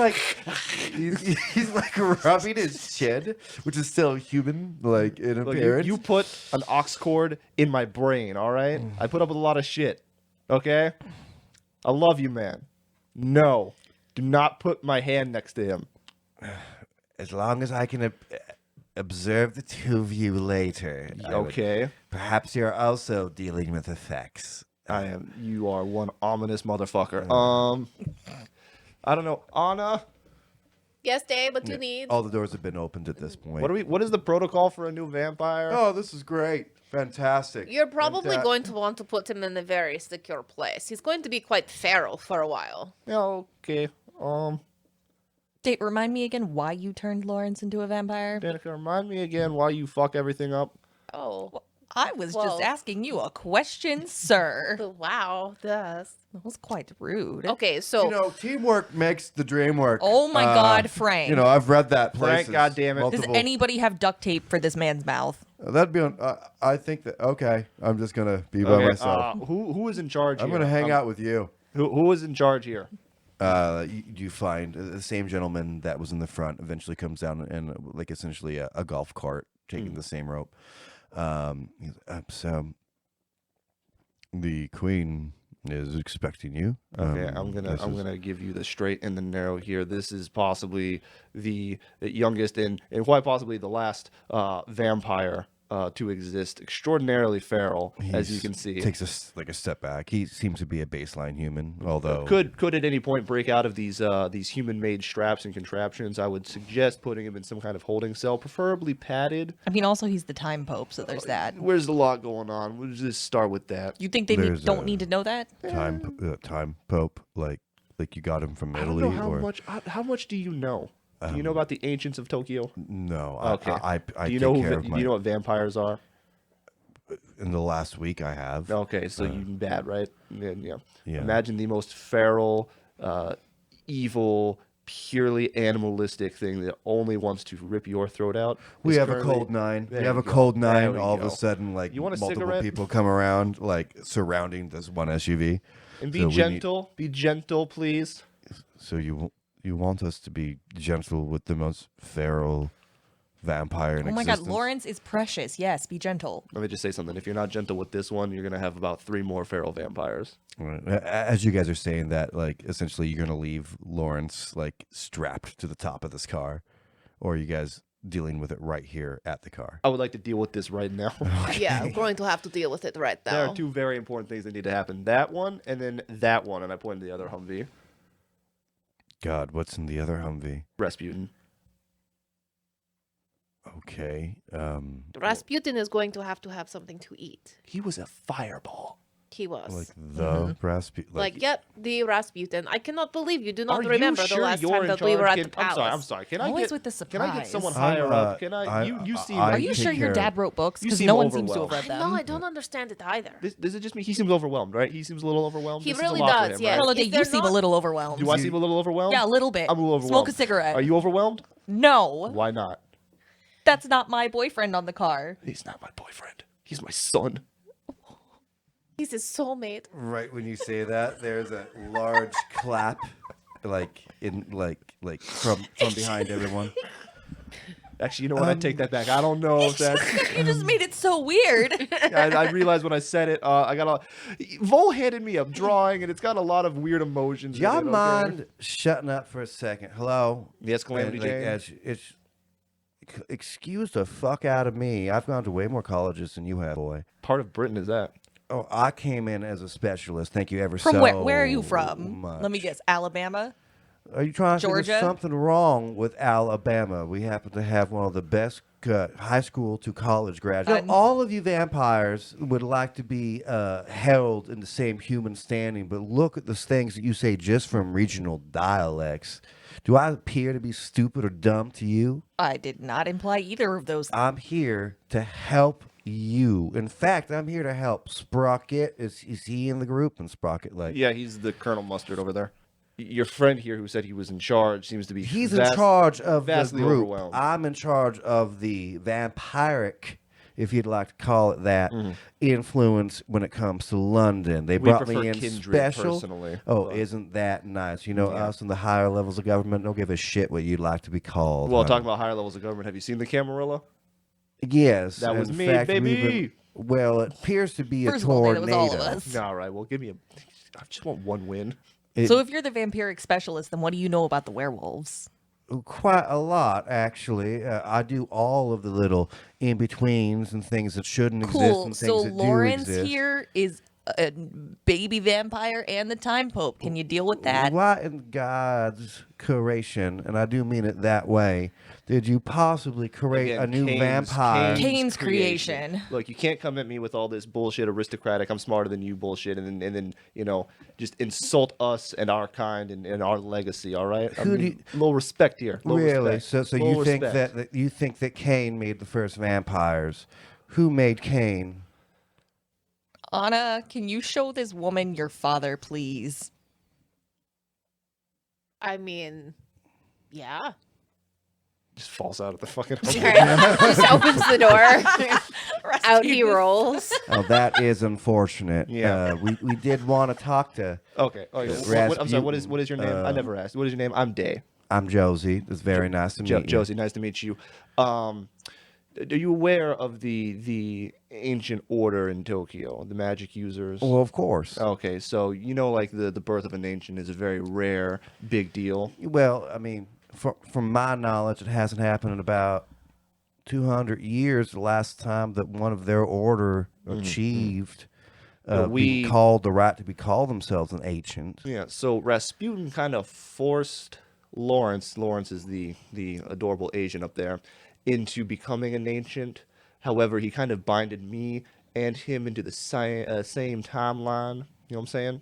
rubbing his chin, which is still human, in appearance. You put an ox cord in my brain, all right? I put up with a lot of shit, okay? I love you, man. No, do not put my hand next to him. As long as I can observe the two of you later. Okay. Perhaps you're also dealing with effects. I am. You are one ominous motherfucker. I don't know, Anna. Yes, Dave. What do you need? All the doors have been opened at this point. What is the protocol for a new vampire? Oh, this is great. Fantastic. You're probably going to want to put him in a very secure place. He's going to be quite feral for a while. Yeah, okay. Dave, remind me again why you turned Lawrence into a vampire. Danika, remind me again why you fuck everything up. Oh. I was just asking you a question, sir. Wow. That was quite rude. Okay, so... teamwork makes the dream work. Oh my God, Frank. I've read that Frank, goddammit. Does anybody have duct tape for this man's mouth? That'd be on... I think that... Okay, I'm just going to be by myself. Who is in charge I'm here? going to hang out with you. Who is in charge here? You find the same gentleman that was in the front eventually comes down and essentially a golf cart taking the same rope. So the queen is expecting you. Okay, I'm gonna give you the straight and the narrow here. This is possibly the youngest and quite possibly the last vampire to exist. Extraordinarily feral, as you can see. Takes a step back. He seems to be a baseline human, although could at any point break out of these human-made straps and contraptions. I would suggest putting him in some kind of holding cell, preferably padded. I mean, also he's the time pope, so there's that. There's a lot going on. We'll just start with that. You think they don't need to know that? time pope, like you got him from Italy. I don't know how much do you know? Do you know about the ancients of Tokyo? No. Okay. I do you know you know what vampires are? In the last week, I have. Okay, so you bad, right? Yeah. Yeah. Imagine the most feral, evil, purely animalistic thing that only wants to rip your throat out. We have a cold 9. We have a cold 9. All of a sudden, you want a multiple cigarette? people come around, surrounding this one SUV. And be gentle. Be gentle, please. So you want us to be gentle with the most feral vampire in existence? Oh my God, Lawrence is precious. Yes, be gentle. Let me just say something. If you're not gentle with this one, you're going to have about 3 more feral vampires. Right. As you guys are saying that, essentially you're going to leave Lawrence, strapped to the top of this car, or are you guys dealing with it right here at the car? I would like to deal with this right now. Okay. Yeah, I'm going to have to deal with it right now. There are 2 very important things that need to happen. That one, and then that one, and I pointed to the other Humvee. God, what's in the other Humvee? Rasputin. Okay. Rasputin is going to have something to eat. He was a fireball. He was. Like the Rasputin. Like, yep, the Rasputin. I cannot believe you do not Are remember you the sure last you're time in that we were charge? at the palace. I'm sorry. Can I Always get with the Can I get surprise. someone I'm, higher up? Can I? You seem. I Are you take sure your care dad of- wrote books? You Because seem no one seems to have overwhelmed. read No, them. I don't understand it either. Does it just mean he seems overwhelmed, right? He seems a little overwhelmed. He This is really a lot for does, him, yeah. right? Holiday, If you they're seem a not- little overwhelmed. Do I seem a little overwhelmed? Yeah, a little bit. I'm a little overwhelmed. Smoke a cigarette. Are you overwhelmed? No, Why not? that's not my boyfriend on the car. He's not my boyfriend. He's my son. He's his soulmate. Right when you say that, there's a large clap, like from behind everyone. Actually, you know what? I take that back. I don't know if that's. You just made it so weird. I realized when I said it. I got a. Vol handed me a drawing, and it's got a lot of weird emotions. Do y'all in it, mind shutting up for a second? Hello? Yes, Calamity Jane? Excuse the fuck out of me. I've gone to way more colleges than you have, boy. Part of Britain is that. Oh, I came in as a specialist. Thank you ever From so where are you from? much. Let me guess. Alabama? Are you trying to say Georgia? there's something wrong with Alabama? We happen to have one of the best high school to college graduates. All of you vampires would like to be held in the same human standing, but look at the things that you say just from regional dialects. Do I appear to be stupid or dumb to you? I did not imply either of those. I'm here to help you. In fact, I'm here to help Sprockey. Is he in the group? And Sprockey, like, Yeah, he's the Colonel Mustard over there. Your friend here who said he was in charge seems to be. he's in charge of the vastly group. overwhelmed. I'm in charge of the vampiric, if you'd like to call it that, influence when it comes to London. They We brought me prefer in kindred, special. personally, Oh, but- isn't that nice? You know, us in the higher levels of government don't give a shit what you'd like to be called. Well, huh? talking about higher levels of government, have you seen the Camarilla? Yes, That was in me, fact, we've baby. well, it appears to be First a of all, tornado. it was all of us. All right, well, give me a. I just want one win. So if you're the vampiric specialist, then what do you know about the werewolves? Quite a lot, actually. I do all of the little in-betweens and things that shouldn't exist Cool. and things So that Lawrence do exist. here is a baby vampire and the time pope. Can you deal with that? Why in God's creation, and I do mean it that way, did you possibly create Again, a new Kane's- vampire? Kane's creation. Look, you can't come at me with all this bullshit, aristocratic, I'm smarter than you bullshit, and then you know, just insult us and our kind and our legacy. All right, Who do you- a little respect here. Little Really? respect. So Little you think respect. that you think that Kane made the first vampires? Who made Kane? Anna, can you show this woman your father, please? I mean, yeah. just falls out of the fucking. Just opens the door. Out he rolls. Oh, that is unfortunate. Yeah. We did want to talk to. Okay. Oh, yeah. I'm sorry. What is your name? I never asked. What is your name? I'm Day. I'm Josie. It's very nice to meet you. Josie, nice to meet you. Are you aware of the ancient order in Tokyo, the magic users? Well, of course. Okay, so you know, like the birth of an ancient is a very rare, big deal. Well, I mean, from my knowledge, it hasn't happened in about 200 years. The last time that one of their order achieved being called the right to be called themselves an ancient. Yeah. So Rasputin kind of forced Lawrence. Lawrence is the adorable Asian up there, into becoming an ancient. However, he kind of binded me and him into the same timeline. You know what I'm saying?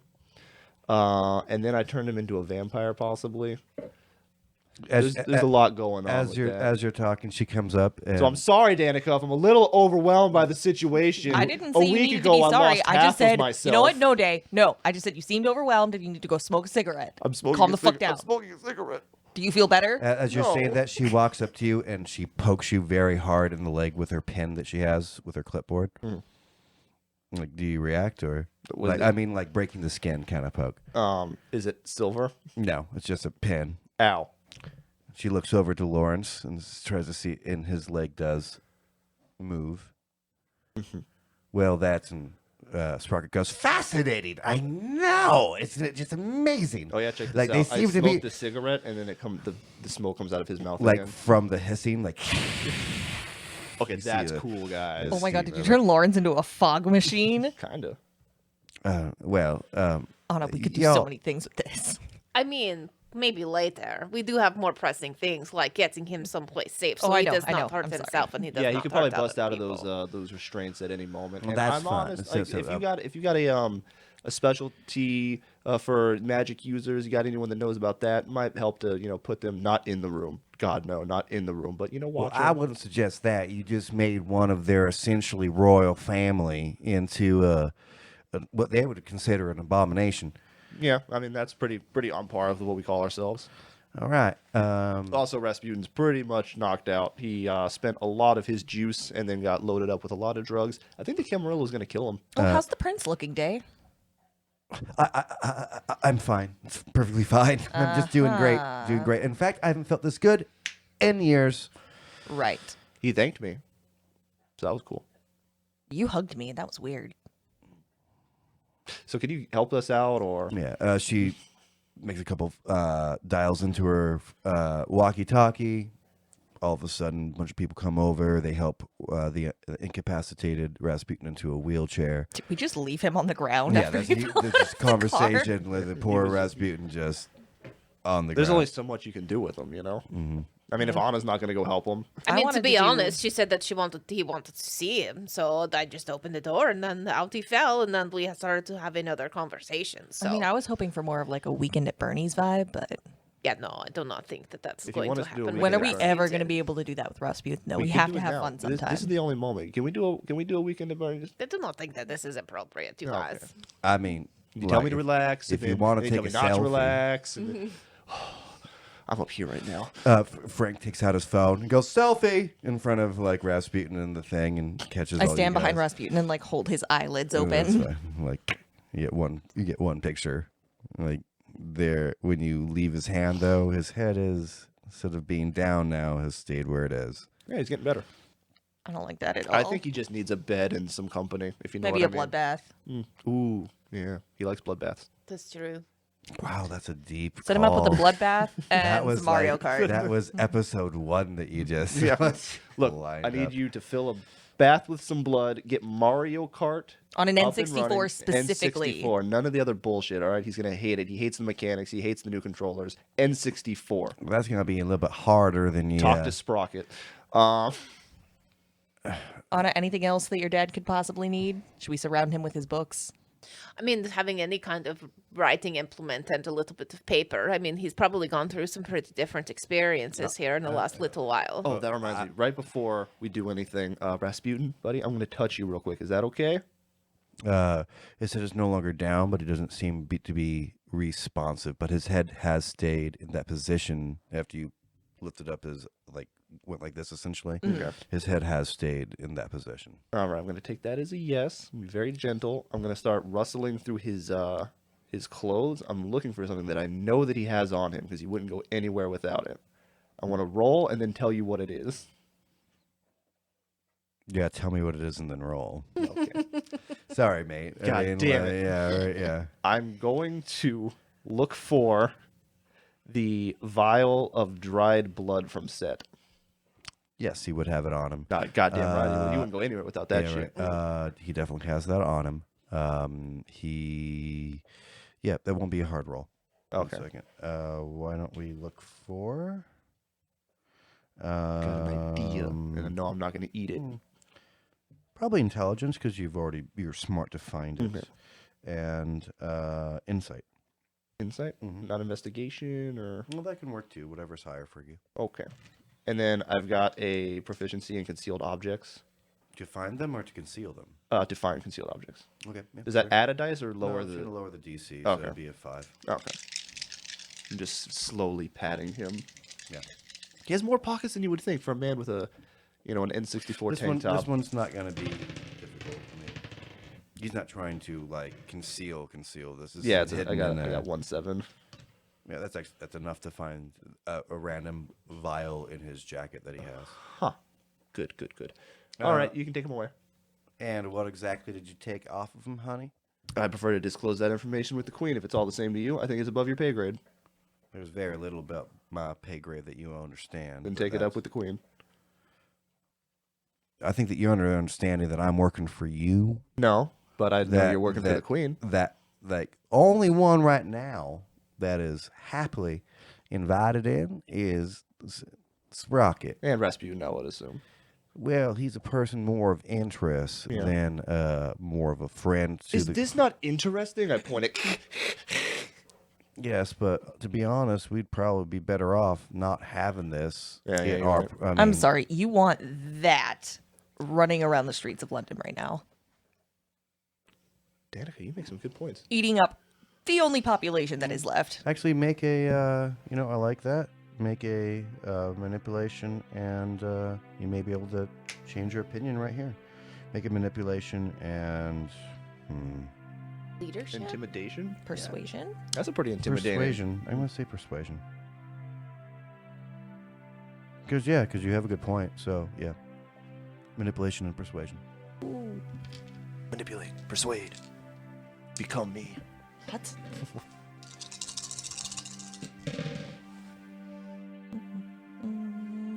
And then I turned him into a vampire, possibly. There's a lot going on. As you're talking, she comes up. And So I'm sorry, Danika, if I'm a little overwhelmed by the situation. I didn't a say you week needed ago, to be sorry. lost I half just said, of myself. you know what? No, Day. No. I just said you seemed overwhelmed and you need to go smoke a cigarette. I'm smoking Calm a the fuck cig- down. I'm smoking a cigarette. Do you feel better? as you're saying that, she walks up to you and she pokes you very hard in the leg with her pen that she has with her clipboard. Like, do you react or? Was Like, it- I mean, like breaking the skin kind of poke. Is it silver? No, it's just a pen. Ow. She looks over to Lawrence and tries to see, and his leg does move. Well, that's Sprockey goes, fascinating. I know. It's just amazing. Oh yeah, check this Like, out. they I seem to smoked be a cigarette, and then the smoke comes out of his mouth like again. from the hissing, like. Okay, you see that's the- cool, guys. Oh my god, did you Steve, turn Lawrence into a fog machine? Kinda. Well, Anna, we could do Yo. so many things with this. I mean, maybe later. We do have more pressing things, like getting him someplace safe, so Oh, I he know, does I know. not hurt I'm sorry. himself, and he does Yeah, not he could probably hurt bust other out of people. those restraints at any moment. Well, And that's I'm fine. honest, So- like, so, if you got a specialty for magic users, you got anyone that knows about that, might help to put them not in the room. God no, not in the room, but Well, watch. I wouldn't suggest that. You just made one of their essentially royal family into what they would consider an abomination. Yeah, I mean that's pretty on par with what we call ourselves. All right. Also, Rasputin's pretty much knocked out. He spent a lot of his juice and then got loaded up with a lot of drugs. I think the Camarilla is going to kill him. Oh, how's the prince looking, Day? I'm fine. It's perfectly fine. I'm just doing great. Doing great. In fact, I haven't felt this good in years. Right. He thanked me, so that was cool. You hugged me. That was weird. So, can you help us out, or Yeah. She makes a couple dials into her walkie-talkie. All of a sudden, a bunch of people come over. They help the incapacitated Rasputin into a wheelchair. Did we just leave him on the ground? Yeah, after that's we there's built this the car? conversation with the poor Rasputin just on the there's ground. only so much you can do with him, I mean, if Anna's not going to go help him, I mean, to wanted be to do- honest, she said that he wanted to see him, so I just opened the door, and then out he fell, and then we started to have another conversation. So I mean, I was hoping for more of like a Weekend at Bernie's vibe, but yeah, no, I do not think that that's If you going want to us to do a happen. when are we Weekend at ever Rasputin. going to be able to do that with Rasputin? No, we can have do to it have now. fun sometime. This is the only moment. Can we do a weekend at Bernie's? I do not think that this is appropriate, you Okay. guys. I mean, You tell me like, to relax. if and you then- wanna and you take tell a me not to selfie. relax. And then, I'm up here right now. Frank takes out his phone and goes selfie in front of like Rasputin and the thing and catches. I all stand you behind guys. Rasputin and like hold his eyelids And that's open. fine. Like you get one picture. Like there, when you leave his hand though, his head is instead of being down now has stayed where it is. Yeah, he's getting better. I don't like that at all. I think he just needs a bed and some company. If you know maybe a what I mean. bloodbath. Ooh, yeah, he likes bloodbaths. That's true. Wow, that's a deep. Set him up with a call. bloodbath That and was some Mario like- Kart. That was episode 1 that you just. Yeah. Look, lined I need up. you to fill a bath with some blood, get Mario Kart On an up and N64 running. specifically. N64, none of the other bullshit. All right, he's gonna hate it. He hates the mechanics. He hates the new controllers. N64. That's gonna be a little bit harder than you. Talk to Sprocket. Anna, anything else that your dad could possibly need? Should we surround him with his books? I mean, having any kind of writing implement and a little bit of paper. I mean, he's probably gone through some pretty different experiences here in the last little while. Oh, that reminds me. Right before we do anything, Rasputin, buddy, I'm gonna touch you real quick. Is that okay? His head is no longer down, but he doesn't seem to be responsive. But his head has stayed in that position after you lifted up his went like this essentially. Okay. His head has stayed in that position. All right, I'm gonna take that as a yes. I'm very gentle. I'm gonna start rustling through his clothes. I'm looking for something that I know that he has on him because he wouldn't go anywhere without it. I want to roll and then tell you what it is. Yeah, tell me what it is and then roll. Okay. Sorry, mate. God damn it. Yeah, right, yeah. I'm going to look for the vial of dried blood from Set. Yes, he would have it on him. Goddamn right. You wouldn't go anywhere without that Yeah, shit. right. He definitely has that on him. Yeah, that won't be a hard roll. Okay. 1 second. Why don't we look for? Got an idea. And I know I'm not going to eat it. Probably intelligence because you're smart to find it, Okay. and insight. Insight? Not investigation or... Well, that can work too. Whatever's higher for you. Okay. And then I've got a proficiency in concealed objects To find them or to conceal them. to find concealed objects. Okay. Yeah, Does that sure. add a dice or No, lower it's the... gonna lower the DC. So Okay. it'd be a 5. Okay. I'm just slowly patting him. Yeah. He has more pockets than you would think for a man with an N64 tank top. This one's not gonna be difficult. I mean, he's not trying to conceal. This is Yeah, I hidden got in there. 1-7. Yeah, that's enough to find a random vial in his jacket that he has. Huh. Good. All right, you can take him away. And what exactly did you take off of him, honey? I prefer to disclose that information with the queen. If it's all the same to you, I think it's above your pay grade. There's very little about my pay grade that you understand. Then but take it up that's- with the queen. I think that you're under the understanding that I'm working for you. No, but I know That you're working for the queen. That only one right now that is happily invited in is Sprockey. And Rasputin, I would assume. Well, he's a person more of interest than more of a friend to Is this not interesting? I point at... Yes, but to be honest, we'd probably be better off not having this. Yeah, I'm sorry. You want that running around the streets of London right now. Danika, you make some good points. Eating up the only population that is left. Actually, make a, I like that. Make a manipulation, and you may be able to change your opinion right here. Make a manipulation and... Leadership? Intimidation? Persuasion? Yeah. That's a pretty intimidating. Persuasion. I'm going to say persuasion. Because you have a good point. So, yeah. Manipulation and persuasion. Ooh. Manipulate. Persuade. Become me. What?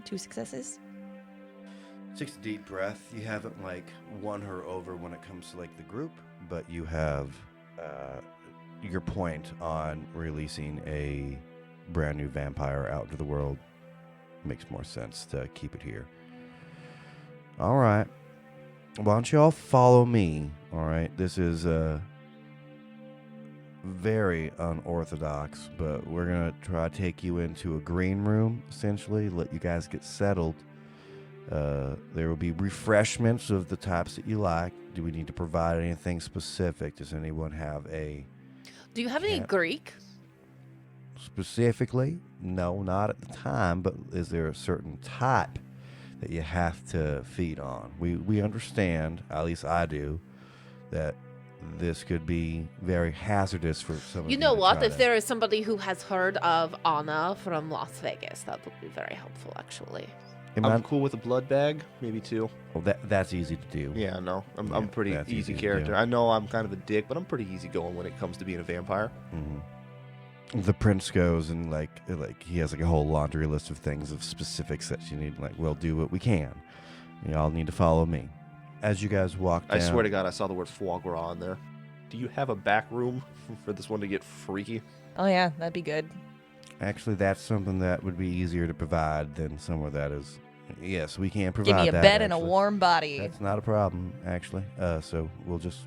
2 successes. 6 deep breath. You haven't won her over when it comes to the group, but you have your point on releasing a brand new vampire out into the world. Makes more sense to keep it here. All right. Why don't you all follow me? All right. This is very unorthodox, but we're gonna try to take you into a green room, essentially, let you guys get settled. There will be refreshments of the types that you like. Do we need to provide anything specific? Does anyone have a... Do you have any Greek? Specifically? No, not at the time, but is there a certain type that you have to feed on? We understand, at least I do, that this could be very hazardous for some of you. You know what? If to... there is somebody who has heard of Anna from Las Vegas, that would be very helpful, actually. I'm cool with a blood bag, maybe 2. Well, that's easy to do. Yeah, no, I'm pretty easy character. I know I'm kind of a dick, but I'm pretty easygoing when it comes to being a vampire. Mm-hmm. The prince goes and he has a whole laundry list of things of specifics that you need. We'll do what we can. You all need to follow me. As you guys walk down... I swear to God, I saw the word foie gras in there. Do you have a back room for this one to get freaky? Oh, yeah, that'd be good. Actually, that's something that would be easier to provide than somewhere that is... Yes, we can provide that. Give me a bed and a warm body. That's not a problem, actually. So we'll just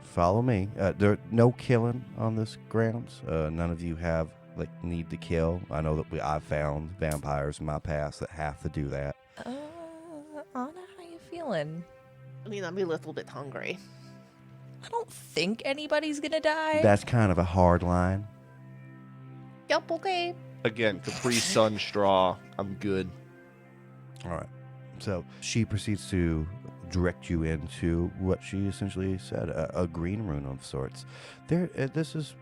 follow me. There no killing on this grounds. None of you have need to kill. I know that I've found vampires in my past that have to do that. Anna, how you feeling? I mean, I'm a little bit hungry. I don't think anybody's gonna die. That's kind of a hard line. Yep, okay. Again, Capri Sun straw. I'm good. All right. So she proceeds to direct you into what she essentially said, a green room of sorts. This is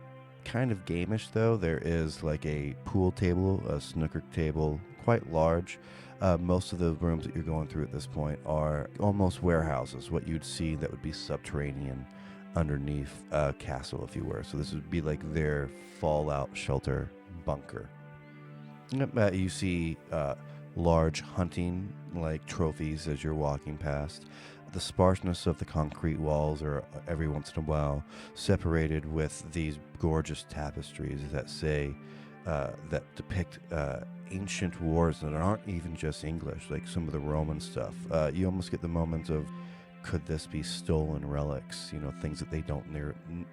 kind of gamish, though. There is a pool table, a snooker table, quite large. Most of the rooms that you're going through at this point are almost warehouses, what you'd see that would be subterranean underneath a castle, if you were. So this would be their fallout shelter bunker. You see large hunting trophies as you're walking past. The sparseness of the concrete walls are every once in a while separated with these gorgeous tapestries that say that depict ancient wars that aren't even just English, some of the Roman stuff. You almost get the moment of, could this be stolen relics? Things that they don't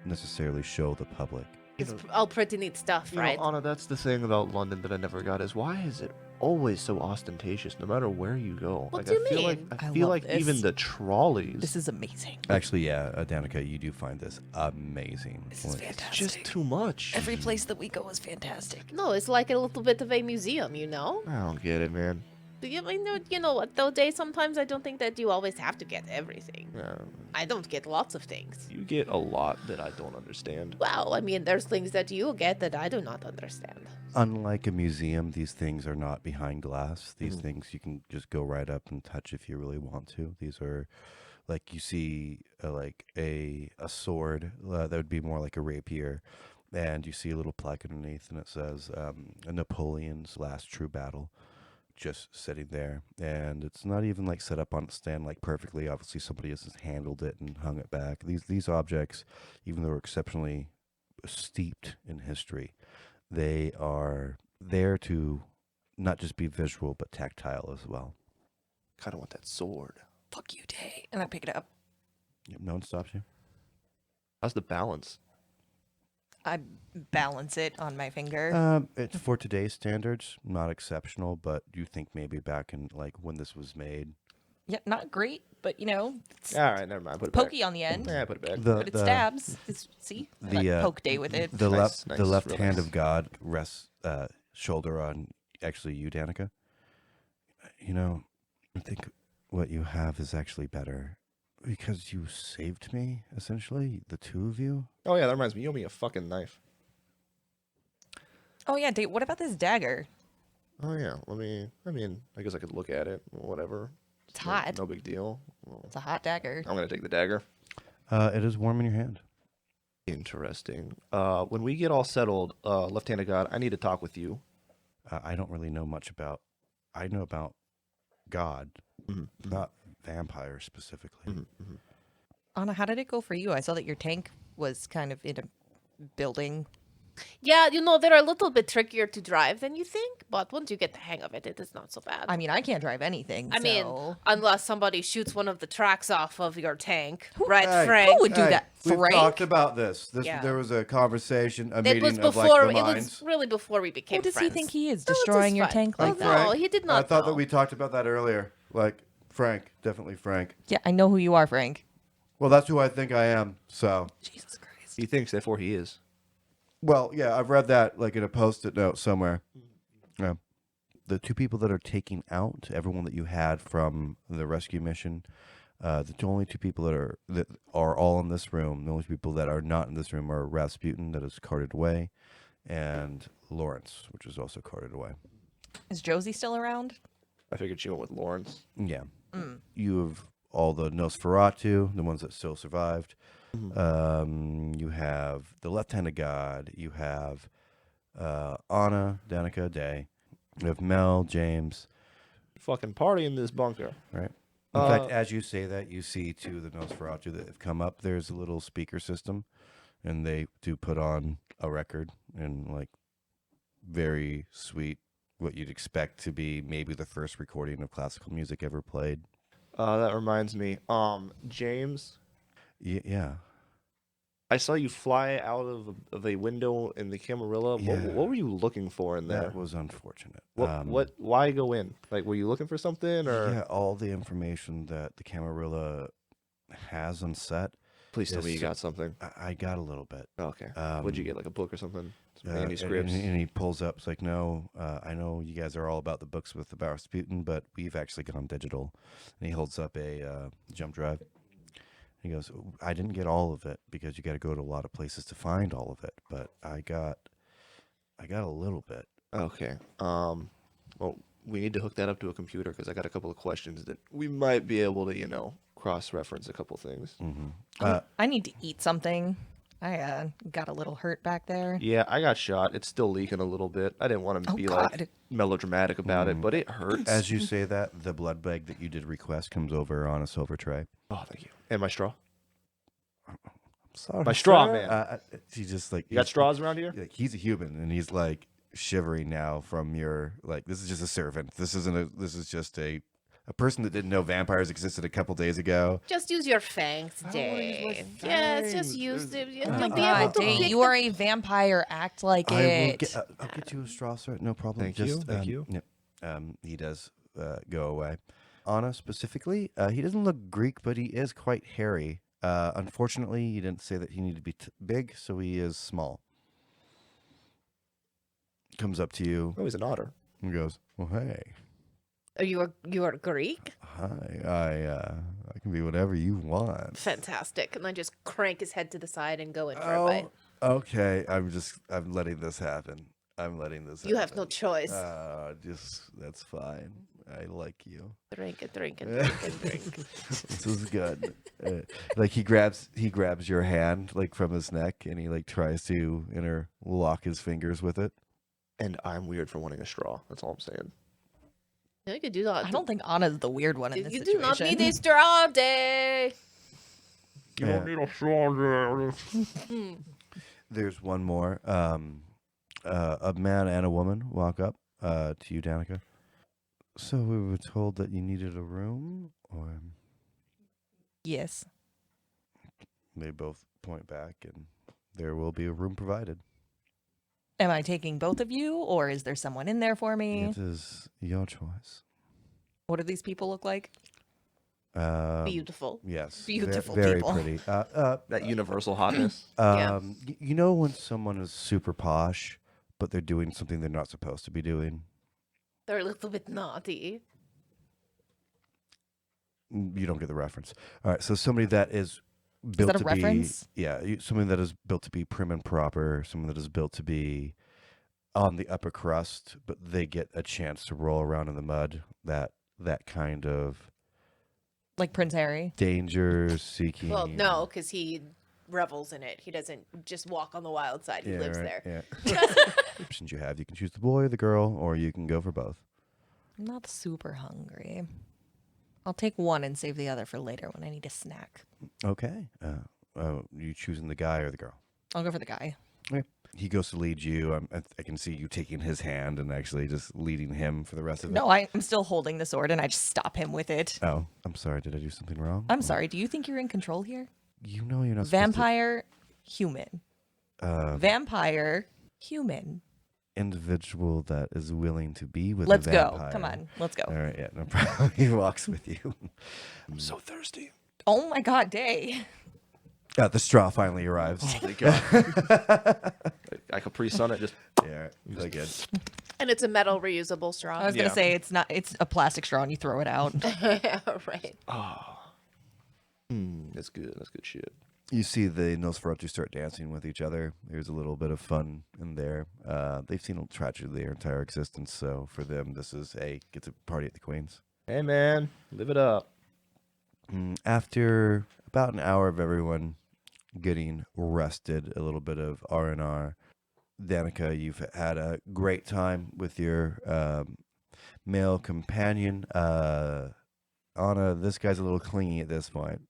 necessarily show the public. It's all pretty neat stuff, right? Anna, that's the thing about London that I never got is why is it always so ostentatious no matter where you go? What do you mean? I feel like this. Even the trolleys. This is amazing. Actually, yeah, Danika, you do find this amazing. This is fantastic. It's just too much. Every place that we go is fantastic. No, it's like a little bit of a museum, I don't get it, man. You know what, though, Day? Sometimes I don't think that you always have to get everything. Yeah. I don't get lots of things. You get a lot that I don't understand. Well, I mean, there's things that you get that I do not understand. Unlike a museum, these things are not behind glass. These things you can just go right up and touch if you really want to. These are, you see, a sword that would be more like a rapier, and you see a little plaque underneath, and it says Napoleon's last true battle. Just sitting there, and it's not even set up on its stand perfectly. Obviously somebody has handled it and hung it back. These objects, even though they're exceptionally steeped in history, they're there to not just be visual, but tactile as well. Kind of want that sword. Fuck you, Day. And I pick it up. Yep, no one stops you. How's the balance? I balance it on my finger. It's for today's standards, not exceptional, but you think maybe back in like when this was made. Yeah, not great, but it's All right, never mind. Put it pokey back. on the end. Yeah, put it back. But it stabs. See? I got poke Day with it. The Nice, the nice, left real hand nice. of God rests shoulder on actually you, Danika. I think what you have is actually better because you saved me, essentially, the two of you. Oh yeah, that reminds me. You owe me a fucking knife. Oh, yeah, Day, what about this dagger? Oh yeah. I guess I could look at it. Whatever. It's hot. No big deal. Well, It's a hot dagger. I'm gonna take the dagger. It is warm in your hand. Interesting. When we get all settled, Left-Handed God, I need to talk with you. I don't really know much about. I know about God, not vampires specifically. Anna, how did it go for you? I saw that your tank was kind of in a building. Yeah, they're a little bit trickier to drive than you think, but once you get the hang of it, it is not so bad. I mean, I can't drive anything. I mean, so- unless somebody shoots one of the tracks off of your tank, Hey, right, Frank? Who would do that? We've Frank? talked about this. Yeah. There was a conversation, a It meeting was of like before. the It minds. was really before we became Who does friends. he think he is, No, it's destroying your fine. tank like Oh, that? no, he did not. I thought that know. we talked about that earlier. Like Frank, definitely Frank. Yeah, I know who you are, Frank. Well, that's who I think I am. So, Jesus Christ. He thinks, therefore he is. well, yeah, I've read that like in a post-it note somewhere. Yeah. The two people that are taking out everyone that you had from the rescue mission, the only two people that are all in this room. The only people that are not in this room are Rasputin, that is carted away, and Lawrence, which is also carted away. Is Josie still around? I figured she went with Lawrence. Yeah. You have all the Nosferatu, the ones that still survived. You have the Left-Handed God. You have Anna, Danika, Day. You have Mel, James. Fucking party in this bunker. Right. In fact, as you say that, you see two of the Nosferatu that have come up. There's a little speaker system, and they do put on a record and like very sweet, what you'd expect to be maybe the first recording of classical music ever played. That reminds me. James, Yeah. I saw you fly out of a window in the Camarilla. Yeah. What were you looking for in there? That was unfortunate. Why go in? Like, were you looking for something, or? Yeah, all the information that the Camarilla has on set. Please tell me you Yes. got something. I got a little bit. Okay. What'd you get? Like a book or something? Some And manuscripts? he pulls up. It's like, no, I know you guys are all about the books with the Rasputin, but we've actually gone digital. And he holds up a jump drive. He goes, I didn't get all of it because you got to go to a lot of places to find all of it, but I got a little bit. Okay. Well, we need to hook that up to a computer because I got a couple of questions that we might be able to, cross-reference a couple things. I need to eat something. I got a little hurt back there. Yeah, I got shot. It's still leaking a little bit. I didn't want him to Oh, be God. like melodramatic about it, but it hurts. As you say that, the blood bag that you did request comes over on a silver tray. Oh, thank you. And my straw. Sorry, My straw, sir. man. He just like You got straws around here? Like, he's a human, and he's like shivering now from your like. This is just a servant. This isn't a. This is just a person that didn't know vampires existed a couple days ago. Just use your fangs, I don't wanna use my Dave. Yes, just fangs. use them. Oh You'll my be God, able to Dave, pick you the- are a vampire. Act like I will it. get. I'll get you a straw, sir. No problem. Thank you, thank you. Yep. He does go away. Anna specifically, he doesn't look Greek, but he is quite hairy. Unfortunately, he didn't say that he needed to be big, so he is small. Comes up to you Oh, he's an otter. and goes, "Well, hey, You are Greek? hi. I can be whatever you want." Fantastic. And then just crank his head to the side and go in for a Oh, bite. okay. I'm letting this happen. I'm letting this You happen. have no choice. That's fine. I like you. Drink and drink and drink and drink. This is good. Like he grabs your hand like from his neck, and he like tries to interlock his fingers with it. And I'm weird for wanting a straw. That's all I'm saying. No, you could do that. I don't think Anna's the weird one in this You situation. do not need a straw day. You don't need a straw. There's one more. A man and a woman walk up to you, Danika. So we were told that you needed a room, or Yes. they both point back, and there will be a room provided. Am I taking both of you, or is there someone in there for me? It is your choice. What do these people look like? Beautiful. Yes. Beautiful very people. pretty. That universal hotness. Yeah. You know when someone is super posh, but they're doing something they're not supposed to be doing? They're a little bit naughty. You don't get the reference. All right, so somebody that is built that a to reference? be, something that is built to be prim and proper, someone that is built to be on the upper crust, but they get a chance to roll around in the mud. That kind of Like Prince Harry? danger seeking. Well, no, because he revels in it. He doesn't just walk on the wild side. He lives there. Yeah. Options you have: you can choose the boy or the girl, or you can go for both. I'm not super hungry. I'll take one and save the other for later when I need a snack. Okay. You choosing the guy or the girl? I'll go for the guy. Okay. He goes to lead you. I can see you taking his hand and actually just leading him for the rest of it. No, I'm still holding the sword and I just stop him with it. Oh, I'm sorry. Did I do something wrong? I'm sorry. Do you think you're in control here? You know you're not Vampire, human. supposed to. Vampire, human. Individual that is willing to be with Let's a go. vampire. Come on. Let's go. All right. Yeah. No problem. He walks with you. I'm so thirsty. Oh my God, Day. The straw finally arrives. Thank God. I Capri Sun it just. Yeah. Really good. And it's a metal reusable straw. I was going Yeah. to say it's a plastic straw and you throw it out. Right. That's good. That's good shit. You see the Nosferatu start dancing with each other. There's a little bit of fun in there. They've seen a tragedy their entire existence, so for them, this is gets a party at the Queen's. Hey man, live it up. After about an hour of everyone getting rested, a little bit of R&R, Danika, you've had a great time with your male companion. Anna, this guy's a little clingy at this point.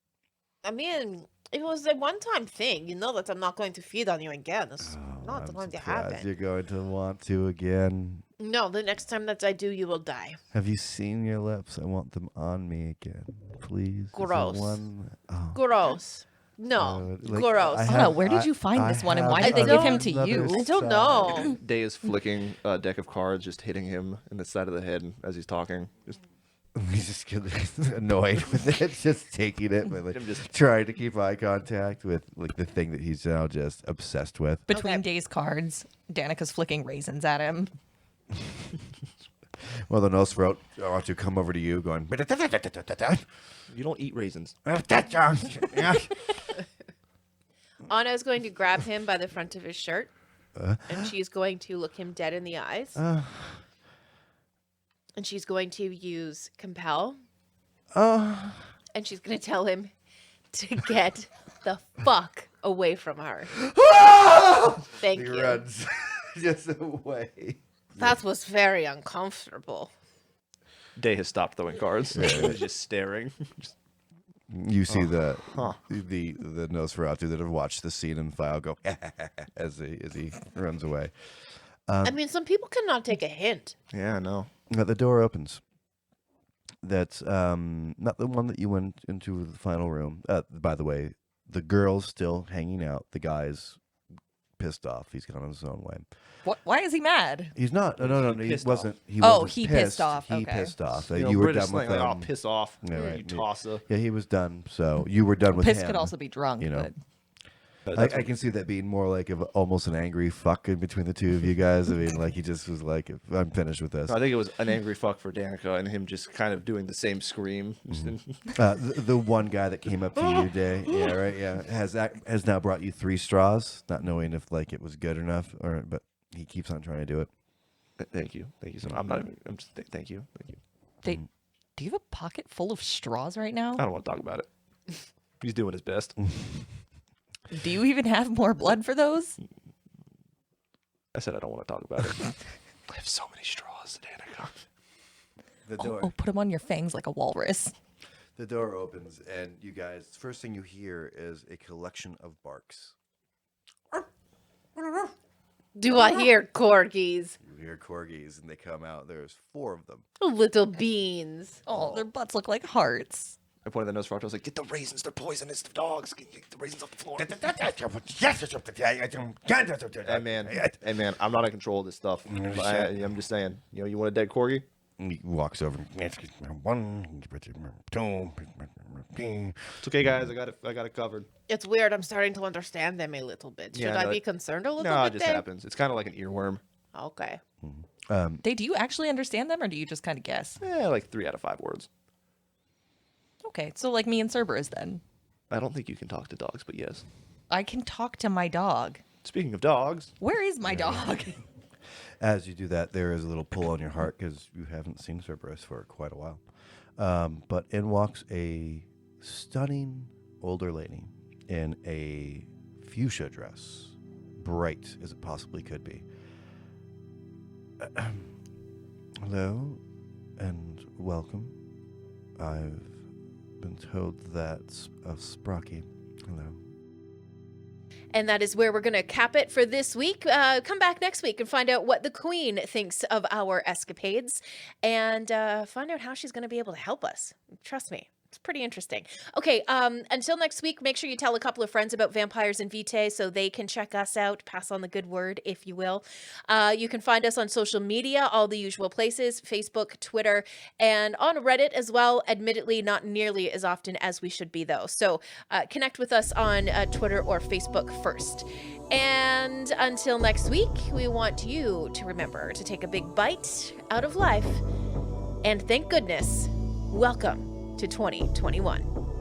I mean, it was a one-time thing. You know that I'm not going to feed on you again. It's not I'm going to surprised happen. you're going to want to again. No, the next time that I do, you will die. Have you seen your lips? I want them on me again, please. Is there Gross. one? Oh. Gross. No, Like, gross. I Anna, where did you find this one and why did they give him to another you? I don't side. know. Day is flicking a deck of cards, just hitting him in the side of the head as he's talking. Just He's just getting annoyed with it, just taking it, but like I'm just- trying to keep eye contact with like the thing that he's now just obsessed with. Between Okay. Day's cards, Danica's flicking raisins at him. Well, the Nosferatu want to come over to you, going. you don't eat raisins. Anna is going to grab him by the front of his shirt, and she's going to look him dead in the eyes. And she's going to use compel. And she's going to tell him to get the fuck away from her. Thank He you. runs just away. That was very uncomfortable. Day has stopped throwing cards. He's just staring. Just- You see the Nosferatu that have watched the scene and file go as he runs away. I mean, some people cannot take a hint. yeah, no. The door opens. That's not the one that you went into the final room. By the way, the girl's still hanging out. The guy's pissed off. He's gone on his own way. What? Why is he mad? He's not. No, he pissed wasn't. He Oh, wasn't he pissed off, He okay. pissed off. You know, You were British done with slang, like, him. oh, piss off. Yeah, You right. tosser. Yeah, he was done. So you were done with Piss him. could also be drunk, you know. but I can see that being more like of almost an angry fuck in between the two of you guys. I mean, like he just was like, I'm finished with this. I think it was an angry fuck for Danika and him just kind of doing the same scream. The one guy that came up to you, Day, yeah, right, yeah, has now brought you 3 straws, not knowing if like it was good enough but he keeps on trying to do it. Thank you. Thank you so much. I'm not even, I'm just, thank you. Thank you. do you have a pocket full of straws right now? I don't want to talk about it. He's doing his best. Do you even have more blood for those? I said I don't want to talk about it. I have so many straws, Danika. The Oh, put them on your fangs like a walrus. The door opens, and you guys, first thing you hear is a collection of barks. Do I hear corgis? You hear corgis, and they come out. There's 4 of them. Little beans. Oh, their butts look like hearts. I pointed at the nose frog. I was like, "Get the raisins. They're poisonous to dogs. Get the raisins off the floor." Hey man, I'm not in control of this stuff. I'm just saying. You want a dead corgi? He walks over. 1, 2. It's okay, guys. I got it covered. It's weird. I'm starting to understand them a little bit. Should Yeah, I no, be concerned a little No, bit it just then? happens. It's kind of like an earworm. Okay. Do you actually understand them, or do you just kind of guess? Like 3 out of 5 words. Okay, so like me and Cerberus then. I don't think you can talk to dogs, but yes. I can talk to my dog. Speaking of dogs, Where is my dog? As you do that, there is a little pull on your heart because you haven't seen Cerberus for quite a while. But in walks a stunning older lady in a fuchsia dress, bright as it possibly could be. Hello, and welcome. I've been told that's of Sprockey. Hello. And that is where we're going to cap it for this week. Come back next week and find out what the Queen thinks of our escapades and find out how she's going to be able to help us. Trust me. It's pretty interesting. Okay, until next week, make sure you tell a couple of friends about Vampires and Vitae so they can check us out, pass on the good word, if you will. You can find us on social media, all the usual places, Facebook, Twitter, and on Reddit as well, admittedly not nearly as often as we should be, though. So connect with us on Twitter or Facebook first. And until next week, we want you to remember to take a big bite out of life. And thank goodness, welcome to 2021.